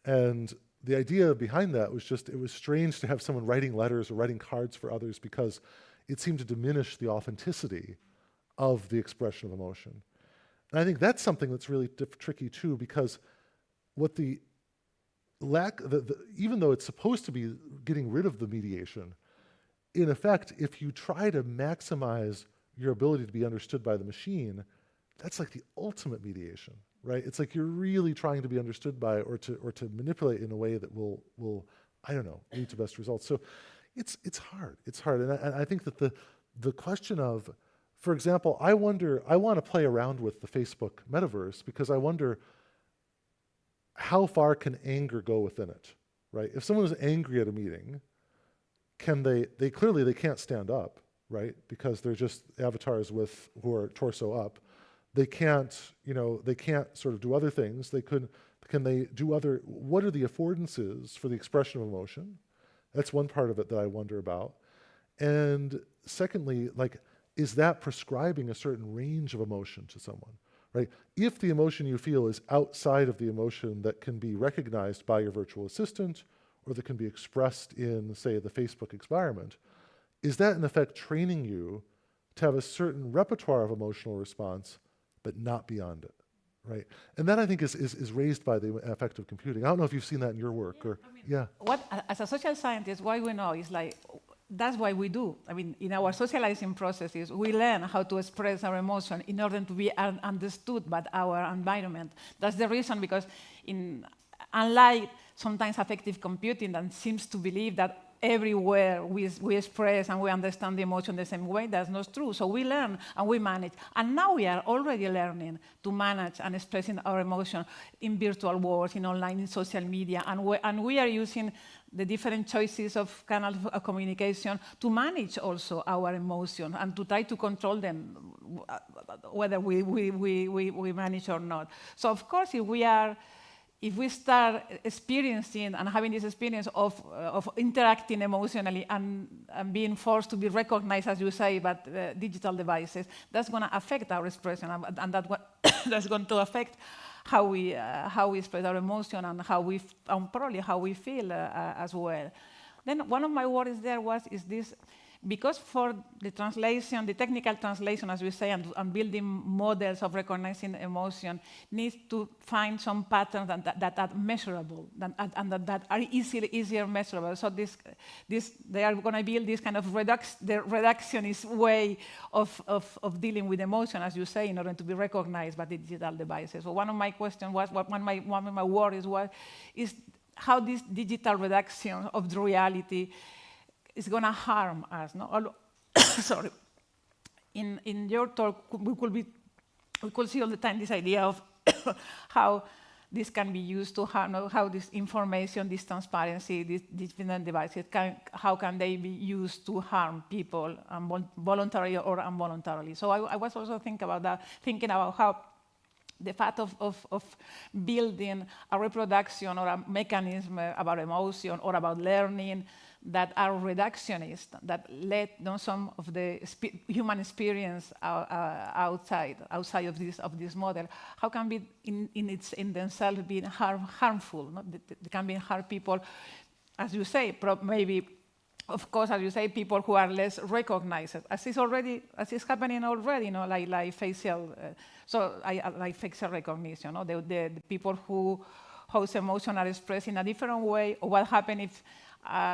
And the idea behind that was just, it was strange to have someone writing letters or writing cards for others because it seemed to diminish the authenticity of the expression of emotion. And I think that's something that's really tricky too, because what the lack, even though it's supposed to be getting rid of the mediation, in effect, if you try to maximize your ability to be understood by the machine, that's like the ultimate mediation, right? It's like you're really trying to be understood by or to manipulate in a way that will I don't know, lead to best results. So it's hard. It's hard. And I think that the question of, for example, I want to play around with the Facebook metaverse because I wonder how far can anger go within it, right? If someone is angry at a meeting, can they clearly can't stand up, right? Because they're just avatars who are torso up. They can't sort of do other things. Can they do other, what are the affordances for the expression of emotion? That's one part of it that I wonder about. And secondly, like, is that prescribing a certain range of emotion to someone, right? If the emotion you feel is outside of the emotion that can be recognized by your virtual assistant or that can be expressed in, say, the Facebook environment, is that in effect training you to have a certain repertoire of emotional response but not beyond it, right? And that I think is raised by the affective computing. I don't know if you've seen that in your work What, as a social scientist, why we know is like, that's why we do. I mean, in our socializing processes, we learn how to express our emotion in order to be understood by our environment. That's the reason, because unlike sometimes affective computing that seems to believe that everywhere we express and we understand the emotion the same way, that's not true. So we learn and we manage. And now we are already learning to manage and expressing our emotion in virtual worlds, in online, in social media. And we are using the different choices of canals of communication to manage also our emotion and to try to control them, whether we manage or not. So of course, if we start experiencing and having this experience of interacting emotionally and being forced to be recognized, as you say, by digital devices, that's going to affect our expression, and that's going to affect how we express our emotion and probably how we feel as well. Then one of my worries there is this, because for the translation, the technical translation, as we say, and building models of recognizing emotion, needs to find some patterns that are measurable and that are easier measurable. So they are going to build this kind of reductionist way of dealing with emotion, as you say, in order to be recognized by the digital devices. So one of my questions was, one of my worries is how this digital reduction of the reality is going to harm us. No? Sorry. In your talk, we could see all the time this idea of how this can be used to harm, how this information, this transparency, these different devices, how can they be used to harm people voluntarily or involuntarily. So I was also thinking about how the fact of building a reproduction or a mechanism about emotion or about learning that are reductionist, that let some of the human experience outside of this model, how can be in themselves be harmful? No? They can be harm people, as you say, maybe. Of course, as you say, people who are less recognized, as is happening already, like facial, like facial recognition, the people whose emotions are expressed in a different way, or what happens if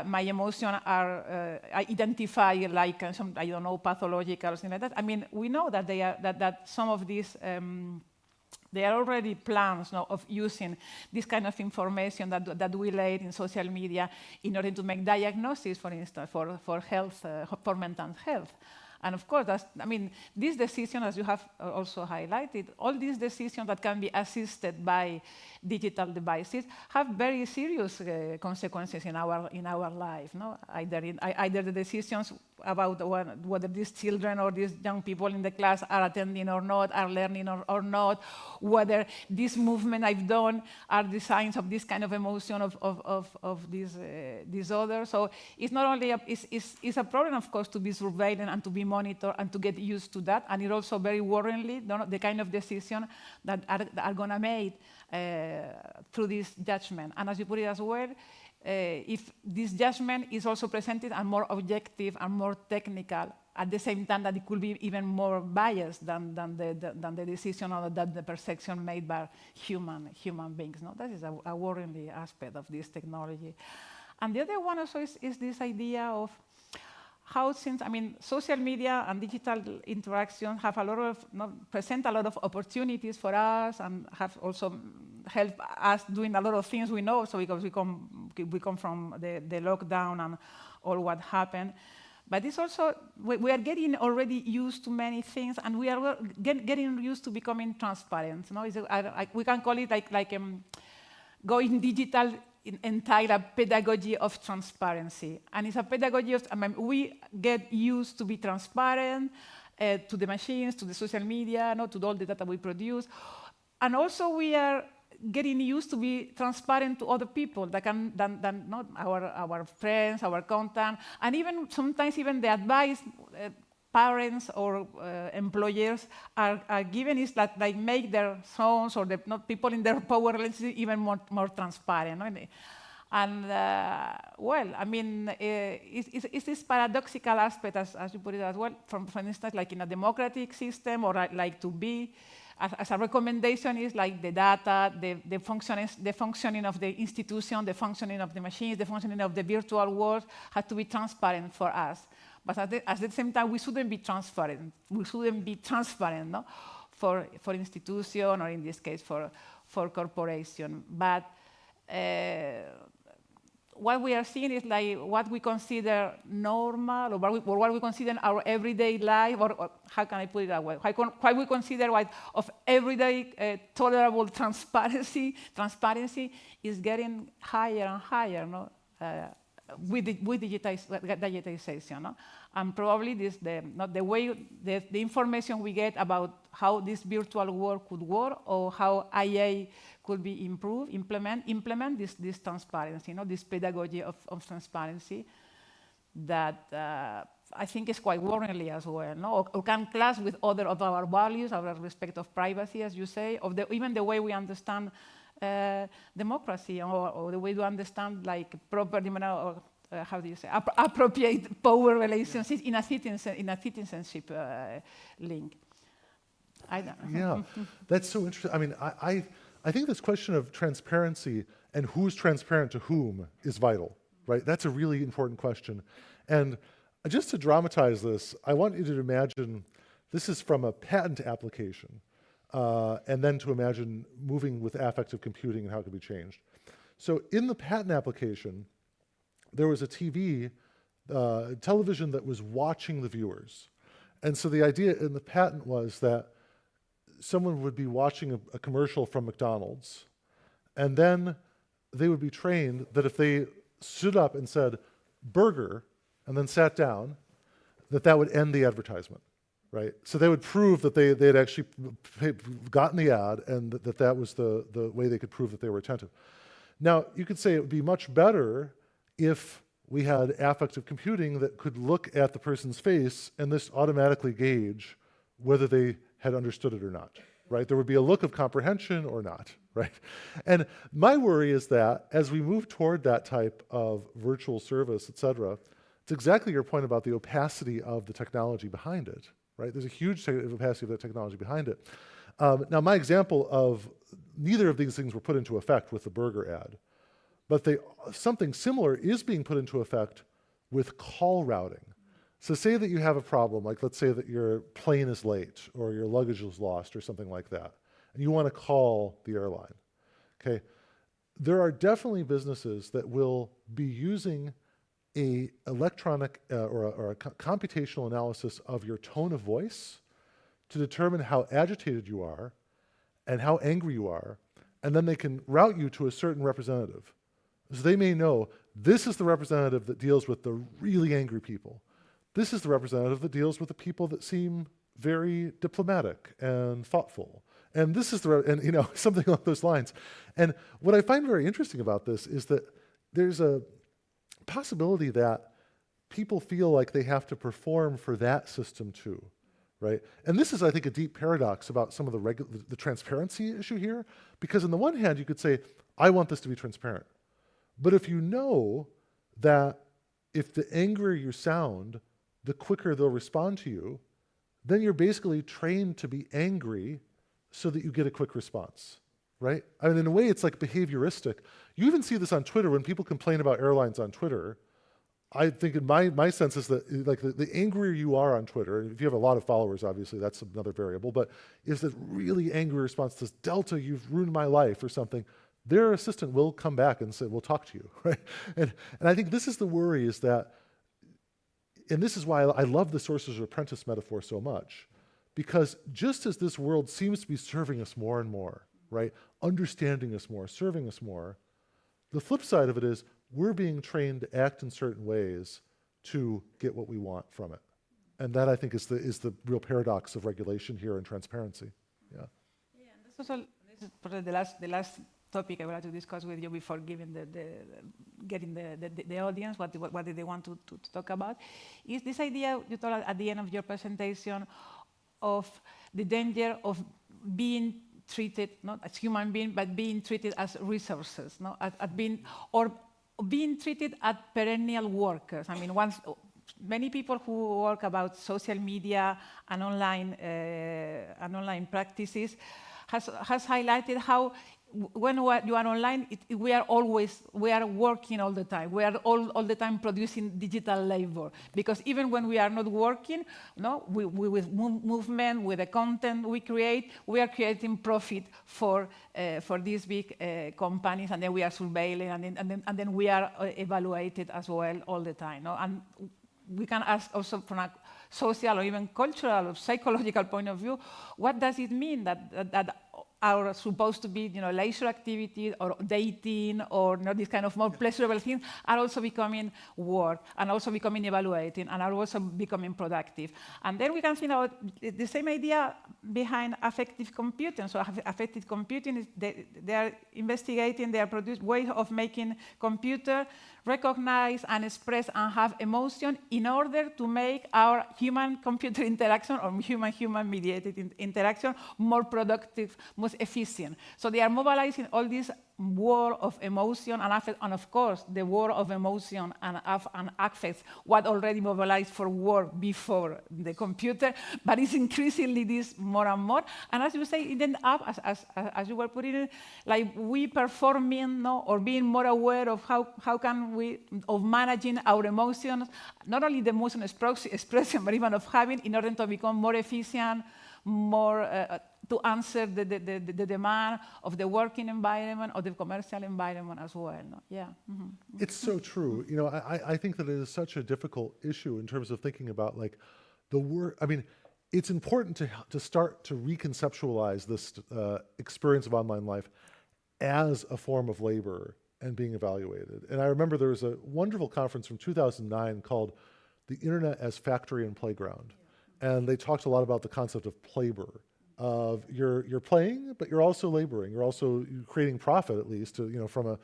my emotions are identified like some, I don't know, pathological or something like that. I mean, we know that that some of these. There are already plans of using this kind of information that we lay in social media in order to make diagnoses, for instance, for health, for mental health. And of course, this decision, as you have also highlighted, all these decisions that can be assisted by digital devices have very serious consequences in our life. No? Either the decisions about whether these children or these young people in the class are attending or not, are learning or not, whether this movement I've done are the signs of this kind of emotion of this disorder. So it's not only it's a problem, of course, to be surveilled and to be monitored and to get used to that. And it's also very worryingly the kind of decisions that are going to be made through this judgment. And as you put it as well, if this judgment is also presented and more objective and more technical, at the same time that it could be even more biased than the decision or the perception made by human beings. No? That is a worrying aspect of this technology. And the other one also is this idea of how, since social media and digital interaction have present a lot of opportunities for us and have also helped us doing a lot of things we know. So because we come from the lockdown and all what happened, but it's also we are getting already used to many things, and we are getting used to becoming transparent. No? We can call it like going digital. Entire pedagogy of transparency. And it's a pedagogy of, we get used to be transparent to the machines, to the social media, to all the data we produce. And also we are getting used to be transparent to other people than not our friends, our content, and even sometimes even the advice parents or employers are giving is that they make their sons or people in their power relationship even more transparent. No? And it's this paradoxical aspect, as you put it as well, for instance, like in a democratic system, or like to be, as a recommendation is like the data, the functioning of the institution, the functioning of the machines, the functioning of the virtual world has to be transparent for us. But at the same time, we shouldn't be transparent. We shouldn't be transparent, no? For institution, or in this case, for corporation. But what we are seeing is like what we consider normal, or what we consider our everyday life, or how can I put it that way? Why we consider of everyday tolerable transparency is getting higher and higher, no? With digitization, no? And probably the way the information we get about how this virtual world could work, or how IA could be improved, implement this transparency, this pedagogy of transparency that I think is quite worldly as well, no? Or can clash with other of our values, our respect of privacy, as you say, of even the way we understand democracy, or the way we understand like proper, how do you say, appropriate power relationships in a citizenship link. Yeah, that's so interesting. I mean, I think this question of transparency and who's transparent to whom is vital, right? That's a really important question. And just to dramatize this, I want you to imagine this is from a patent application, and then to imagine moving with affective computing and how it could be changed. So in the patent application, there was a television that was watching the viewers. And so the idea in the patent was that someone would be watching a commercial from McDonald's, and then they would be trained that if they stood up and said, burger, and then sat down, that would end the advertisement, right? So they would prove that they had actually gotten the ad, and that was the way they could prove that they were attentive. Now, you could say it would be much better if we had affective computing that could look at the person's face and this automatically gauge whether they had understood it or not, right? There would be a look of comprehension or not, right? And my worry is that as we move toward that type of virtual service, et cetera, it's exactly your point about the opacity of the technology behind it, right? There's a huge opacity of the technology behind it. Now, my example of neither of these things were put into effect with the burger ad, but something similar is being put into effect with call routing. So say that you have a problem, like let's say that your plane is late or your luggage is lost or something like that, and you want to call the airline, okay? There are definitely businesses that will be using a electronic or a computational analysis of your tone of voice to determine how agitated you are and how angry you are, and then they can route you to a certain representative. So they may know, this is the representative that deals with the really angry people. This is the representative that deals with the people that seem very diplomatic and thoughtful. And this is something along those lines. And what I find very interesting about this is that there's a possibility that people feel like they have to perform for that system too, right? And this is, I think, a deep paradox about some of the transparency issue here, because on the one hand, you could say, I want this to be transparent. But if you know that if the angrier you sound, the quicker they'll respond to you, then you're basically trained to be angry so that you get a quick response, right? I mean, in a way, it's like behavioristic. You even see this on Twitter when people complain about airlines on Twitter. I think in my sense is that like the angrier you are on Twitter, and if you have a lot of followers, obviously that's another variable, but if the really angry response says, Delta, you've ruined my life or something, their assistant will come back and say, we'll talk to you, right? And I think this is the worry is that, and this is why I love the Sorcerer's Apprentice metaphor so much, because just as this world seems to be serving us more and more, right? Understanding us more, serving us more, the flip side of it is we're being trained to act in certain ways to get what we want from it. And that, I think, is the real paradox of regulation here and transparency. Yeah. Yeah, and this is probably the last topic I would like to discuss with you before giving getting the audience what did they want to talk about, is this idea you told at the end of your presentation of the danger of being treated not as human beings but being treated as resources, no? Being treated as perennial workers. I mean, many people who work about social media and online practices has highlighted how when you are online, we are working all the time. We are all the time producing digital labor, because even when we are not working, we with movement, with the content we create, we are creating profit for these big companies, and then we are surveilling, and then we are evaluated as well all the time. No? And we can ask also from a social or even cultural or psychological point of view, what does it mean that are supposed to be, leisure activities or dating or this kind of more pleasurable things are also becoming work and also becoming evaluating and are also becoming productive. And then we can think about the same idea behind affective computing. So affective computing is they are investigating, they are producing ways of making computer recognize and express and have emotion in order to make our human-computer interaction or human-human mediated interaction more productive, more efficient. So they are mobilizing all this world of emotion and affect, and of course, the world of emotion and affects what already mobilized for work before the computer, but it's increasingly this more and more. And as you say, it ended up, as you were putting it, like we performing or being more aware of how can we, of managing our emotions, not only the emotion expression, but even of having in order to become more efficient, more to answer the demand of the working environment or the commercial environment as well. No? Yeah. Mm-hmm. It's so true. I think that it is such a difficult issue in terms of thinking about like the work. I mean, it's important to start to reconceptualize this experience of online life as a form of labor and being evaluated. And I remember there was a wonderful conference from 2009 called The Internet as Factory and Playground. And they talked a lot about the concept of playbur, of you're playing, but you're also laboring. You're also creating profit, at least, from a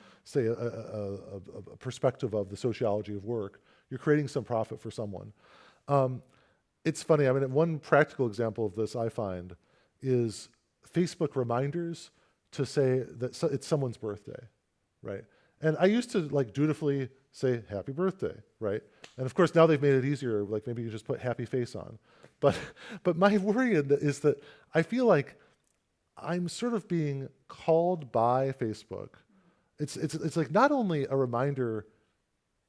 perspective of the sociology of work. You're creating some profit for someone. It's funny, I mean, one practical example of this I find is Facebook reminders to say that it's someone's birthday, right? And I used to like dutifully say happy birthday, right? And of course now they've made it easier, like maybe you just put happy face on. But my worry is that I feel like I'm sort of being called by Facebook. It's like not only a reminder,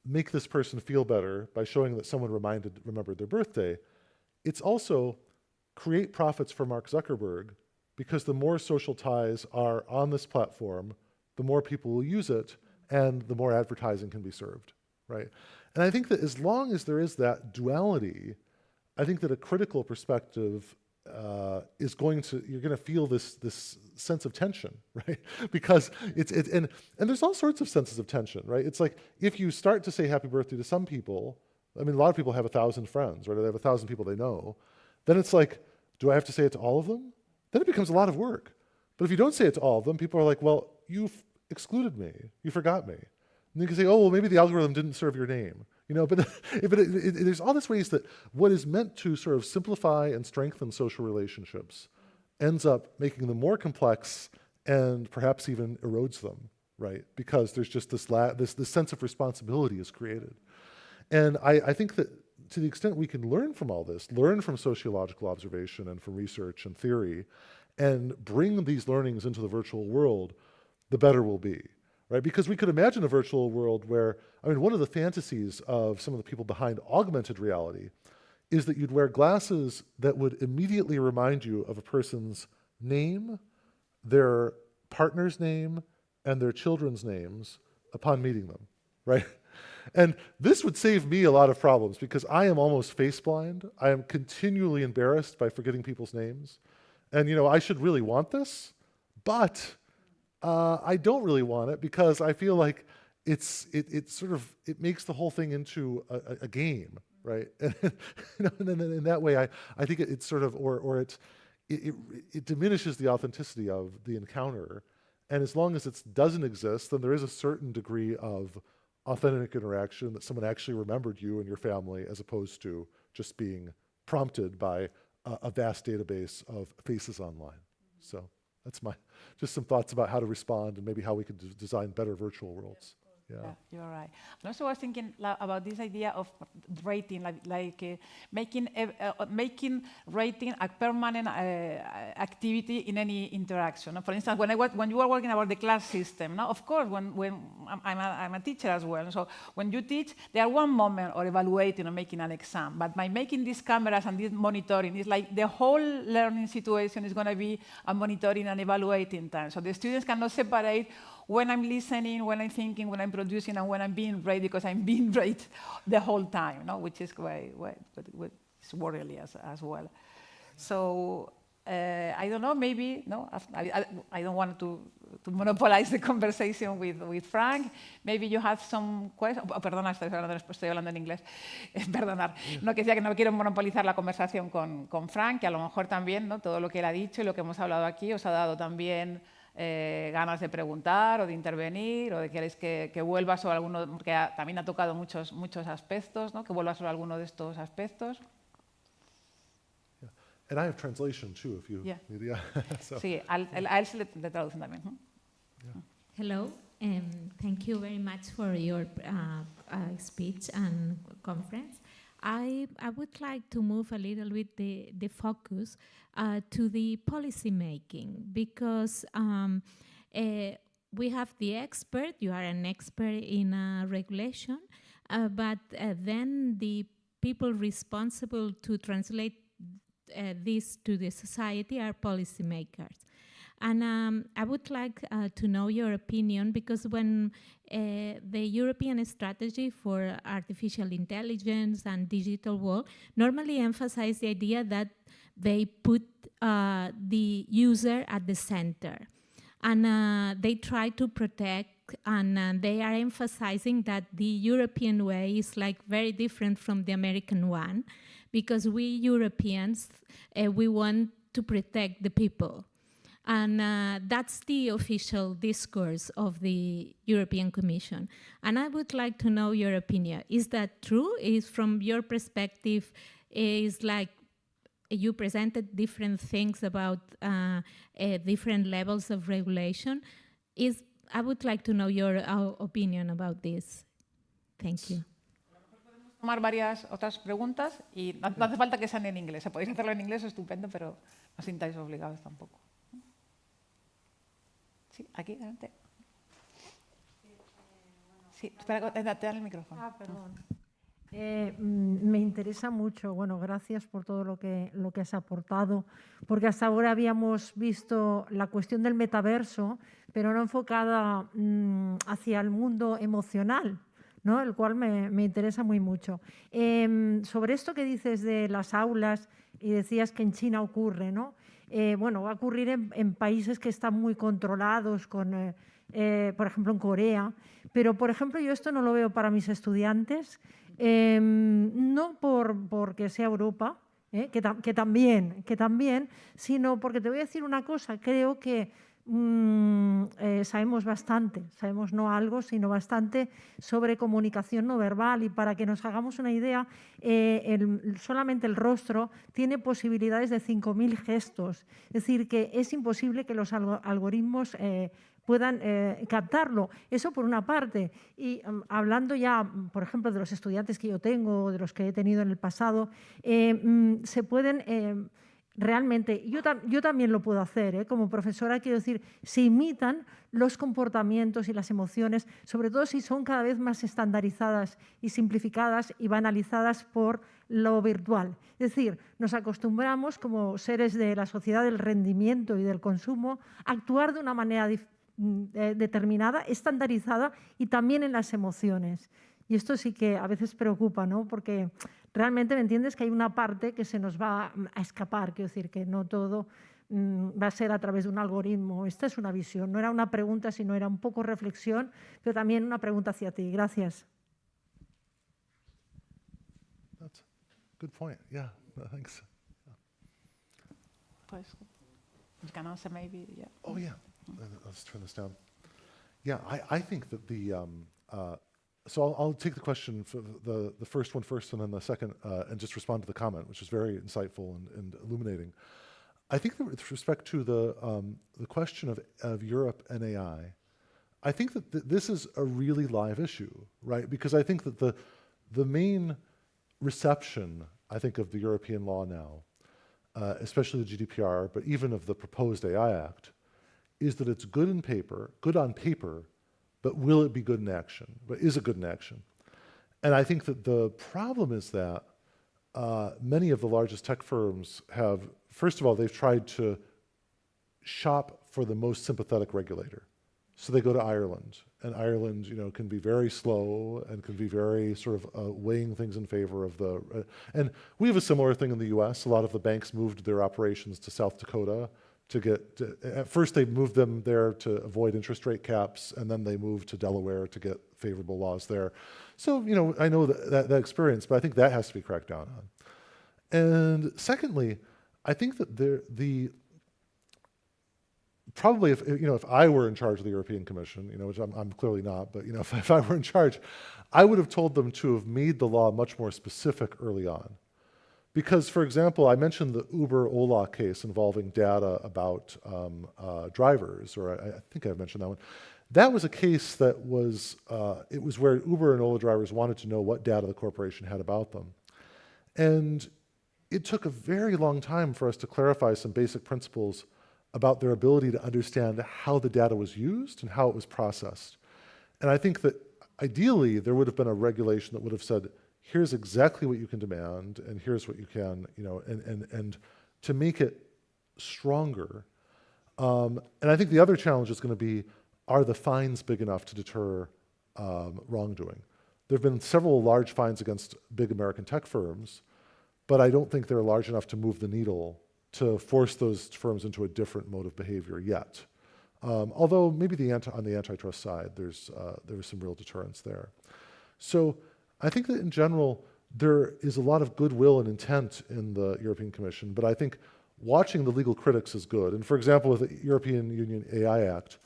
make this person feel better by showing that someone remembered their birthday, it's also create profits for Mark Zuckerberg, because the more social ties are on this platform, the more people will use it, and the more advertising can be served, right? And I think that as long as there is that duality, I think that a critical perspective is you're going to feel this sense of tension, right? Because and there's all sorts of senses of tension, right? It's like if you start to say happy birthday to some people, I mean, a lot of people have 1,000 friends, right? They have 1,000 people they know. Then it's like, do I have to say it to all of them? Then it becomes a lot of work. But if you don't say it to all of them, people are like, well, you've excluded me, you forgot me. And you can say, oh, well, maybe the algorithm didn't serve your name. But there's all these ways that what is meant to sort of simplify and strengthen social relationships ends up making them more complex and perhaps even erodes them, right? Because there's just this sense of responsibility is created. And I think that to the extent we can learn from all this, learn from sociological observation and from research and theory, and bring these learnings into the virtual world, the better we'll be. Right? Because we could imagine a virtual world where, I mean, one of the fantasies of some of the people behind augmented reality is that you'd wear glasses that would immediately remind you of a person's name, their partner's name, and their children's names upon meeting them, right? And this would save me a lot of problems because I am almost face blind. I am continually embarrassed by forgetting people's names. And, I should really want this, but I don't really want it because I feel like it makes the whole thing into a game, right? And, in that way, I think it sort of it diminishes the authenticity of the encounter. And as long as it doesn't exist, then there is a certain degree of authentic interaction that someone actually remembered you and your family, as opposed to just being prompted by a vast database of faces online. So that's just some thoughts about how to respond and maybe how we could design better virtual worlds. Yeah, you're right. And also I was thinking about this idea of rating, making rating a permanent activity in any interaction. For instance, when you were working about the class system, now of course, when I'm a teacher as well, so when you teach, there are one moment or evaluating or making an exam, but by making these cameras and this monitoring, it's like the whole learning situation is going to be a monitoring and evaluating time. So the students cannot separate when I'm listening, when I'm thinking, when I'm producing, and when I'm being rated, because I'm being rated the whole time, which is quite it's worrying as well. So, and I don't know, maybe, no, I don't want to monopolize the conversation with Frank. Maybe you have some questions. Oh, perdona, estoy hablando en inglés. Perdonar. No, que decía que no quiero monopolizar la conversación con Frank, que a lo mejor también, ¿no? Todo lo que él ha dicho y lo que hemos hablado aquí os ha dado también ganas de preguntar o de intervenir, o de queréis que vuelva sobre alguno, porque también ha tocado muchos aspectos, ¿no? Que vuelva sobre alguno de estos aspectos. Yeah. And I have translation too, if you need. Yeah. So. Sí, a él se le traducen también. Yeah. Hello, and thank you very much for your speech and conference. I would like to move a little bit the focus to the policy making, because we have the expert, you are an expert in regulation, but then the people responsible to translate this to the society are policymakers. And I would like to know your opinion, because when the European strategy for artificial intelligence and digital world normally emphasize the idea that they put the user at the center. And they try to protect, and they are emphasizing that the European way is like very different from the American one, because we Europeans, we want to protect the people. And that's the official discourse of the European Commission. And I would like to know your opinion. Is that true? Is from your perspective, is like you presented different things about different levels of regulation. I would like to know your opinion about this. Thank you. Tomar varias otras preguntas y no hace falta que sean en inglés. Si podéis hacerlo en inglés, estupendo, pero no sintáis obligados tampoco. Sí, aquí, adelante. Sí, espera, te dan el micrófono. Perdón. Me interesa mucho, bueno, gracias por todo lo que has aportado, porque hasta ahora habíamos visto la cuestión del metaverso, pero no enfocada hacia el mundo emocional, ¿no? El cual me interesa muy mucho. Sobre esto que dices de las aulas, y decías que en China ocurre, ¿no? Bueno, va a ocurrir en países que están muy controlados, por ejemplo, en Corea. Pero, por ejemplo, yo esto no lo veo para mis estudiantes, no porque sea Europa, que también, sino porque te voy a decir una cosa. Creo que sabemos bastante, sabemos no algo, sino bastante sobre comunicación no verbal, y para que nos hagamos una idea, solamente el rostro tiene posibilidades de 5.000 gestos, es decir, que es imposible que los algoritmos puedan captarlo. Eso por una parte. Y hablando ya, por ejemplo, de los estudiantes que yo tengo, de los que he tenido en el pasado, se pueden... Realmente, yo también lo puedo hacer, como profesora, quiero decir, se imitan los comportamientos y las emociones, sobre todo si son cada vez más estandarizadas y simplificadas y banalizadas por lo virtual. Es decir, nos acostumbramos como seres de la sociedad del rendimiento y del consumo a actuar de una manera determinada, estandarizada, y también en las emociones. Y esto sí que a veces preocupa, ¿no? Porque realmente, ¿me entiendes?, que hay una parte que se nos va a escapar. Quiero decir que no todo va a ser a través de un algoritmo. Esta es una visión. No era una pregunta, sino era un poco reflexión, pero también una pregunta hacia ti. Gracias. That's a good point. Yeah, thanks. Pues, you can answer maybe, yeah. Oh, yeah. Let's turn this down. Yeah, I think that so I'll take the question, for the first one first, and then the second, and just respond to the comment, which is very insightful and illuminating. I think that with respect to the question of Europe and AI, I think that this is a really live issue, right? Because I think that the main reception, I think, of the European law now, especially the GDPR, but even of the proposed AI Act, is that it's good on paper, but will it be good in action? But is it good in action? And I think that the problem is that many of the largest tech firms have, first of all, they've tried to shop for the most sympathetic regulator. So they go to Ireland, and Ireland, can be very slow and can be very sort of weighing things in favor of and we have a similar thing in the US. A lot of the banks moved their operations to South Dakota At first they moved them there to avoid interest rate caps, and then they moved to Delaware to get favorable laws there. So, I know that experience, but I think that has to be cracked down on. And secondly, I think that probably if I were in charge of the European Commission, which I'm clearly not, but if I were in charge, I would have told them to have made the law much more specific early on. Because, for example, I mentioned the Uber-Ola case involving data about drivers, or I think I mentioned that one. That was a case that it was where Uber and Ola drivers wanted to know what data the corporation had about them. And it took a very long time for us to clarify some basic principles about their ability to understand how the data was used and how it was processed. And I think that ideally there would have been a regulation that would have said, here's exactly what you can demand, and here's what you can, and to make it stronger. And I think the other challenge is going to be, are the fines big enough to deter wrongdoing? There have been several large fines against big American tech firms, but I don't think they're large enough to move the needle to force those firms into a different mode of behavior yet. Although maybe on the antitrust side, there was some real deterrence there. So I think that in general, there is a lot of goodwill and intent in the European Commission, but I think watching the legal critics is good. And for example, with the European Union AI Act,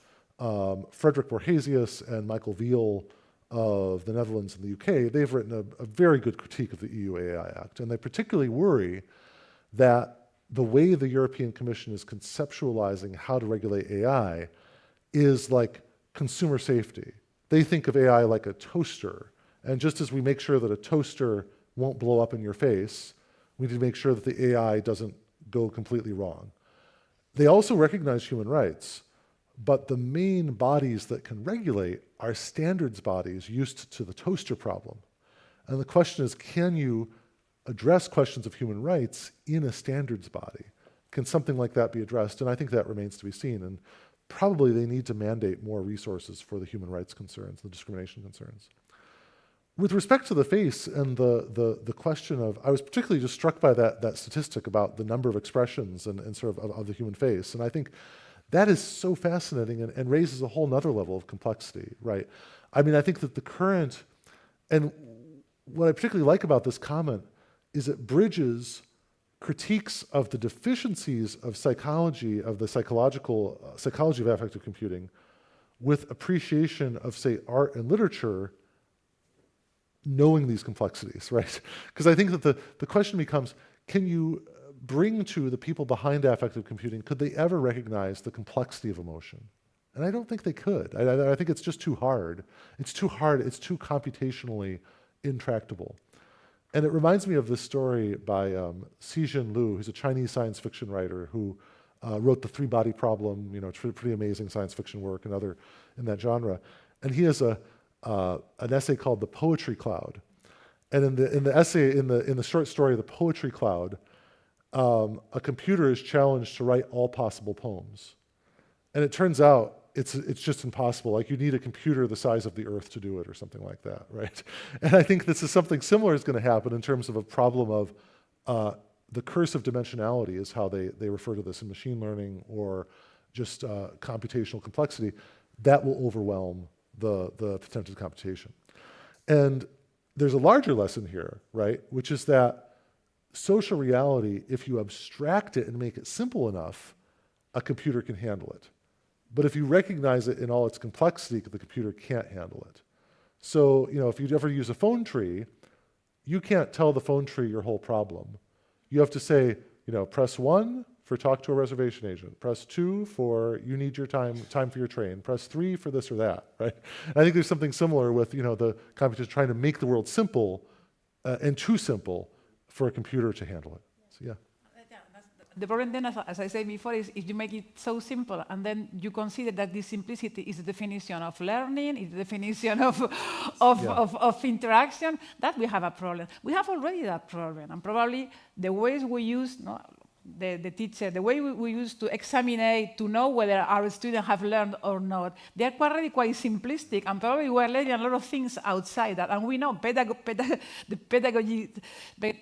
Frederick Borgesius and Michael Veal of the Netherlands and the UK, they've written a very good critique of the EU AI Act. And they particularly worry that the way the European Commission is conceptualizing how to regulate AI is like consumer safety. They think of AI like a toaster. And just as we make sure that a toaster won't blow up in your face, we need to make sure that the AI doesn't go completely wrong. They also recognize human rights, but the main bodies that can regulate are standards bodies used to the toaster problem. And the question is, can you address questions of human rights in a standards body? Can something like that be addressed? And I think that remains to be seen. And probably they need to mandate more resources for the human rights concerns, the discrimination concerns. With respect to the face and the question of, I was particularly just struck by that statistic about the number of expressions and sort of the human face. And I think that is so fascinating and raises a whole nother level of complexity, right? I mean, I think that the current, and what I particularly like about this comment is it bridges critiques of the deficiencies of psychology, of the psychology of affective computing, with appreciation of, say, art and literature, knowing these complexities, right? Because I think that the question becomes, can you bring to the people behind affective computing, could they ever recognize the complexity of emotion? And I don't think they could. I think it's just too hard. It's too hard, it's too computationally intractable. And it reminds me of this story by Cixin Liu, who's a Chinese science fiction writer who wrote The Three-Body Problem, pretty amazing science fiction work and other in that genre. And he has an essay called The Poetry Cloud. And in the short story, The Poetry Cloud, a computer is challenged to write all possible poems. And it turns out it's just impossible. Like, you need a computer the size of the Earth to do it or something like that, right? And I think this is something similar is going to happen in terms of a problem of the curse of dimensionality is how they refer to this in machine learning, or just computational complexity. That will overwhelm the potential computation. And there's a larger lesson here, right? Which is that social reality, if you abstract it and make it simple enough, a computer can handle it. But if you recognize it in all its complexity, the computer can't handle it. So, if you ever use a phone tree, you can't tell the phone tree your whole problem. You have to say, press 1 for talk to a reservation agent. Press 2 for you need your time for your train. Press 3 for this or that, right? And I think there's something similar with, the computers trying to make the world simple and too simple for a computer to handle it. So, yeah. The problem then, as I said before, is if you make it so simple and then you consider that this simplicity is the definition of learning, is the definition of interaction, that we have a problem. We have already that problem, and probably the ways we use, the teacher, the way we used to examine to know whether our students have learned or not, they are already quite simplistic, and probably we're learning a lot of things outside that, and we know the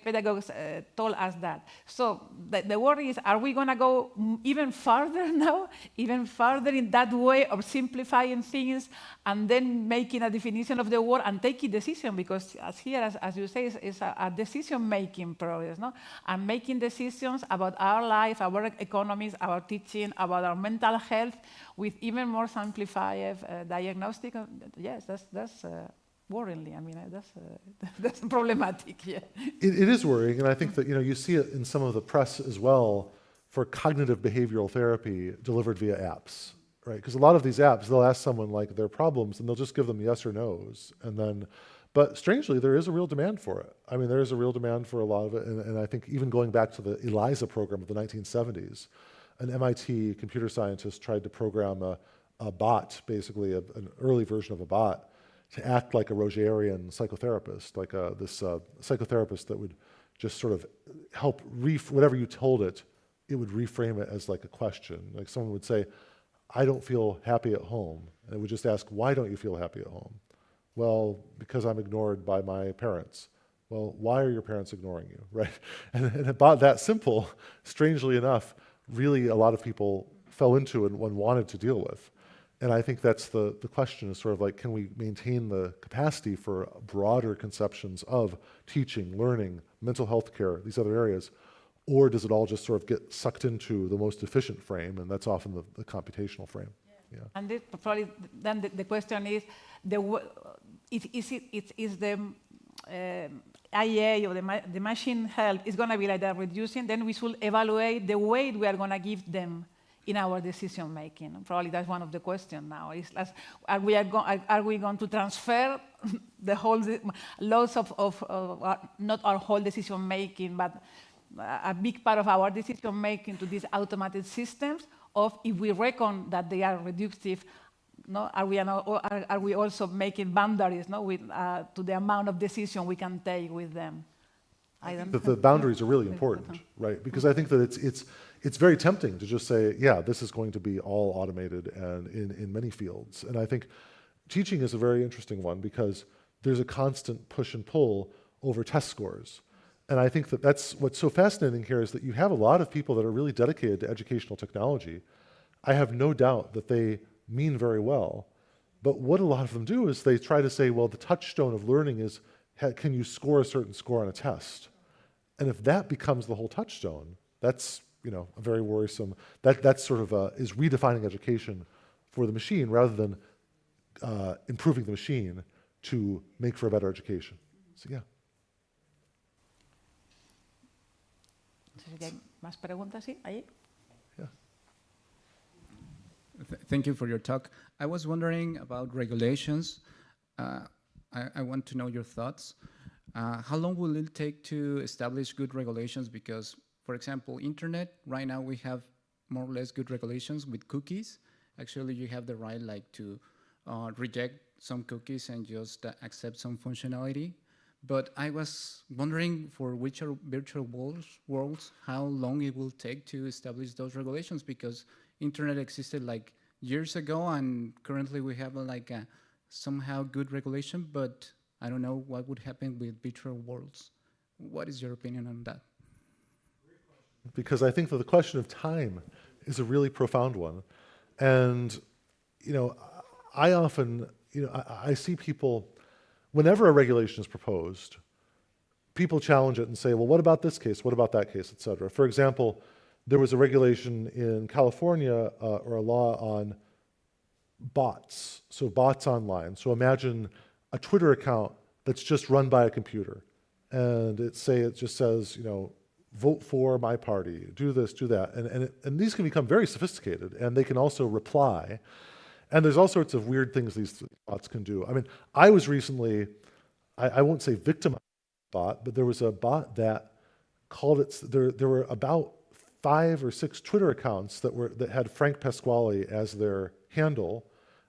pedagogues told us that. So the worry is, are we going to go even further now, even further in that way of simplifying things and then making a definition of the word and taking decision? Because as you say, it's a decision-making process, no? And making decisions about our life, our economies, our teaching, about our mental health, with even more simplified diagnostic. Yes, that's worrying. I mean, that's problematic. Yeah. It is worrying, and I think that you see it in some of the press as well for cognitive behavioral therapy delivered via apps, right? Because a lot of these apps, they'll ask someone like their problems, and they'll just give them yes or no's, and then. But strangely, there is a real demand for it. I mean, there is a real demand for a lot of it, and I think even going back to the ELIZA program of the 1970s, an MIT computer scientist tried to program a bot, basically an early version of a bot, to act like a Rogerian psychotherapist, like this psychotherapist that would just sort of help, whatever you told it, it would reframe it as like a question. Like someone would say, I don't feel happy at home. And it would just ask, why don't you feel happy at home? Well, because I'm ignored by my parents. Well, why are your parents ignoring you, right? And about that simple, strangely enough, really a lot of people fell into and wanted to deal with. And I think that's the question, is sort of like, can we maintain the capacity for broader conceptions of teaching, learning, mental health care, these other areas, or does it all just sort of get sucked into the most efficient frame, and that's often the computational frame. Yeah. And this, probably then the question is, is the IA or the machine health is going to be like that, reducing? Then we should evaluate the weight we are going to give them in our decision making. Probably that's one of the questions now. Is are we going to transfer the whole loads of not our whole decision making, but a big part of our decision making to these automated systems? Of if we reckon that they are reductive, no, are we also making boundaries, no, with to the amount of decision we can take with them? The boundaries are really important, right? Because I think that it's very tempting to just say, yeah, this is going to be all automated and in many fields. And I think teaching is a very interesting one because there's a constant push and pull over test scores. And I think that that's what's so fascinating here is that you have a lot of people that are really dedicated to educational technology. I have no doubt that they mean very well. But what a lot of them do is they try to say, well, the touchstone of learning is, can you score a certain score on a test? And if that becomes the whole touchstone, that's a very worrisome, that's sort of is redefining education for the machine rather than improving the machine to make for a better education. So yeah. ¿Más preguntas? Sí, ahí. Yeah. Thank you for your talk. I was wondering about regulations. I want to know your thoughts. How long will it take to establish good regulations? Because, for example, internet, right now we have more or less good regulations with cookies. Actually, you have the right to reject some cookies and just accept some functionality. But I was wondering for which are virtual worlds, how long it will take to establish those regulations, because internet existed years ago and currently we have a somehow good regulation, but I don't know what would happen with virtual worlds. What is your opinion on that? Because I think that the question of time is a really profound one. And, I often, I see people, whenever a regulation is proposed, people challenge it and say, well, what about this case? What about that case, et cetera? For example, there was a regulation in California or a law on bots, so bots online. So imagine a Twitter account that's just run by a computer. And it just says, vote for my party, do this, do that. And these can become very sophisticated, and they can also reply. And there's all sorts of weird things these bots can do. I mean, I was recently, I won't say victimized bot, but there was a bot that called it, there were about 5 or 6 Twitter accounts that had Frank Pasquale as their handle,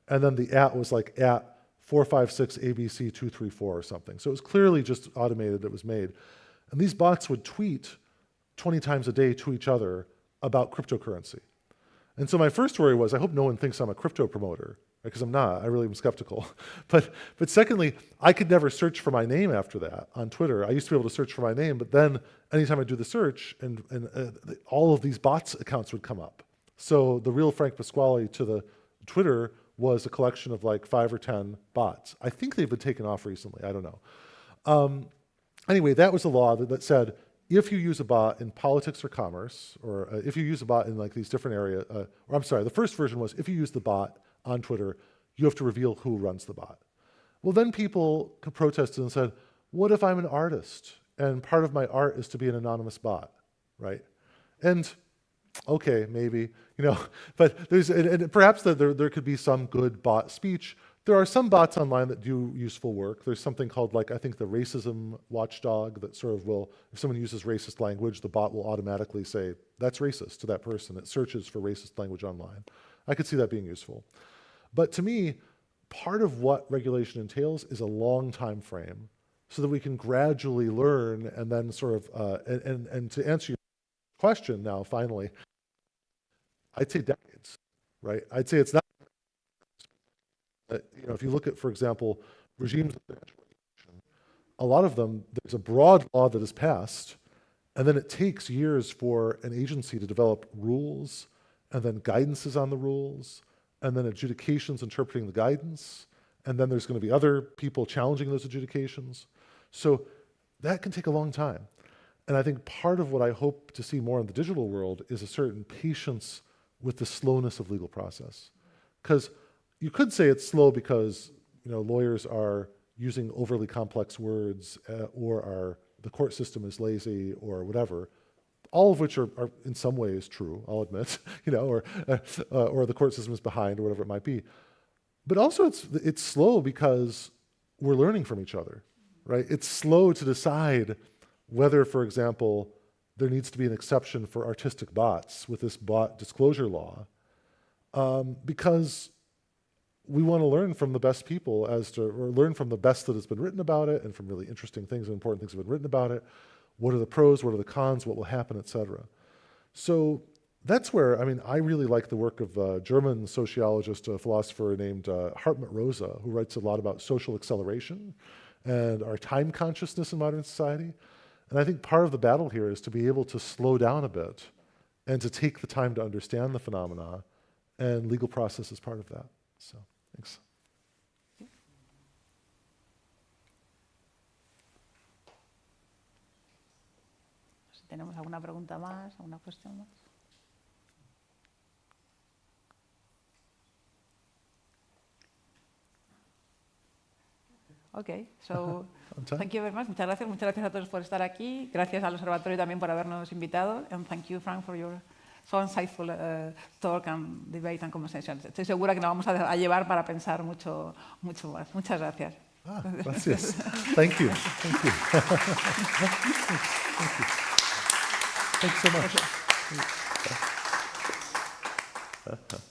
and then the @ was like @456ABC234 or something. So it was clearly just automated, it was made. And these bots would tweet 20 times a day to each other about cryptocurrency. And so my first worry was, I hope no one thinks I'm a crypto promoter, because I'm not. I really am skeptical. But secondly, I could never search for my name after that on Twitter. I used to be able to search for my name, but then anytime I do the search, and all of these bots accounts would come up. So the real Frank Pasquale to the Twitter was a collection of like 5 or 10 bots. I think they've been taken off recently. I don't know. Anyway, that was a law that said, if you use a bot in politics or commerce, or if you use a bot in like these different areas, or I'm sorry, the first version was if you use the bot on Twitter, you have to reveal who runs the bot. Well, then people protested and said, what if I'm an artist and part of my art is to be an anonymous bot, right? And okay, maybe, you know, but there's, and perhaps there could be some good bot speech. There are some bots online that do useful work. There's something called, like, I think the racism watchdog that sort of will, if someone uses racist language, the bot will automatically say, that's racist to that person. It searches for racist language online. I could see that being useful. But to me, part of what regulation entails is a long time frame so that we can gradually learn and then sort of, and to answer your question now, finally, I'd say decades, right? I'd say it's not, you know, if you look at, for example, regimes of financial regulation, a lot of them, there's a broad law that is passed, and then it takes years for an agency to develop rules, and then guidances on the rules, and then adjudications interpreting the guidance, and then there's going to be other people challenging those adjudications. So that can take a long time. And I think part of what I hope to see more in the digital world is a certain patience with the slowness of legal process. Because you could say it's slow because, you know, lawyers are using overly complex words, or the court system is lazy, or whatever. All of which are in some ways true, I'll admit, you know, or the court system is behind, or whatever it might be. But also it's slow because we're learning from each other, right? It's slow to decide whether, for example, there needs to be an exception for artistic bots with this bot disclosure law, because we want to learn from the best people or learn from the best that has been written about it, and from really interesting things and important things that have been written about it. What are the pros, what are the cons, what will happen, et cetera. So that's where, I mean, I really like the work of a German sociologist, a philosopher named Hartmut Rosa, who writes a lot about social acceleration and our time consciousness in modern society. And I think part of the battle here is to be able to slow down a bit and to take the time to understand the phenomena, and legal process is part of that. So, thanks. Si tenemos alguna pregunta más, alguna cuestión más. Okay, so thank you very much. Muchas gracias a todos por estar aquí. Gracias al observatorio también por habernos invitado. And thank you, Frank, for your so insightful talk and debate and conversation. Estoy segura que nos vamos a llevar para pensar mucho más. Muchas gracias. Gracias. Thank you. Thank you. Thank you. Thanks so much.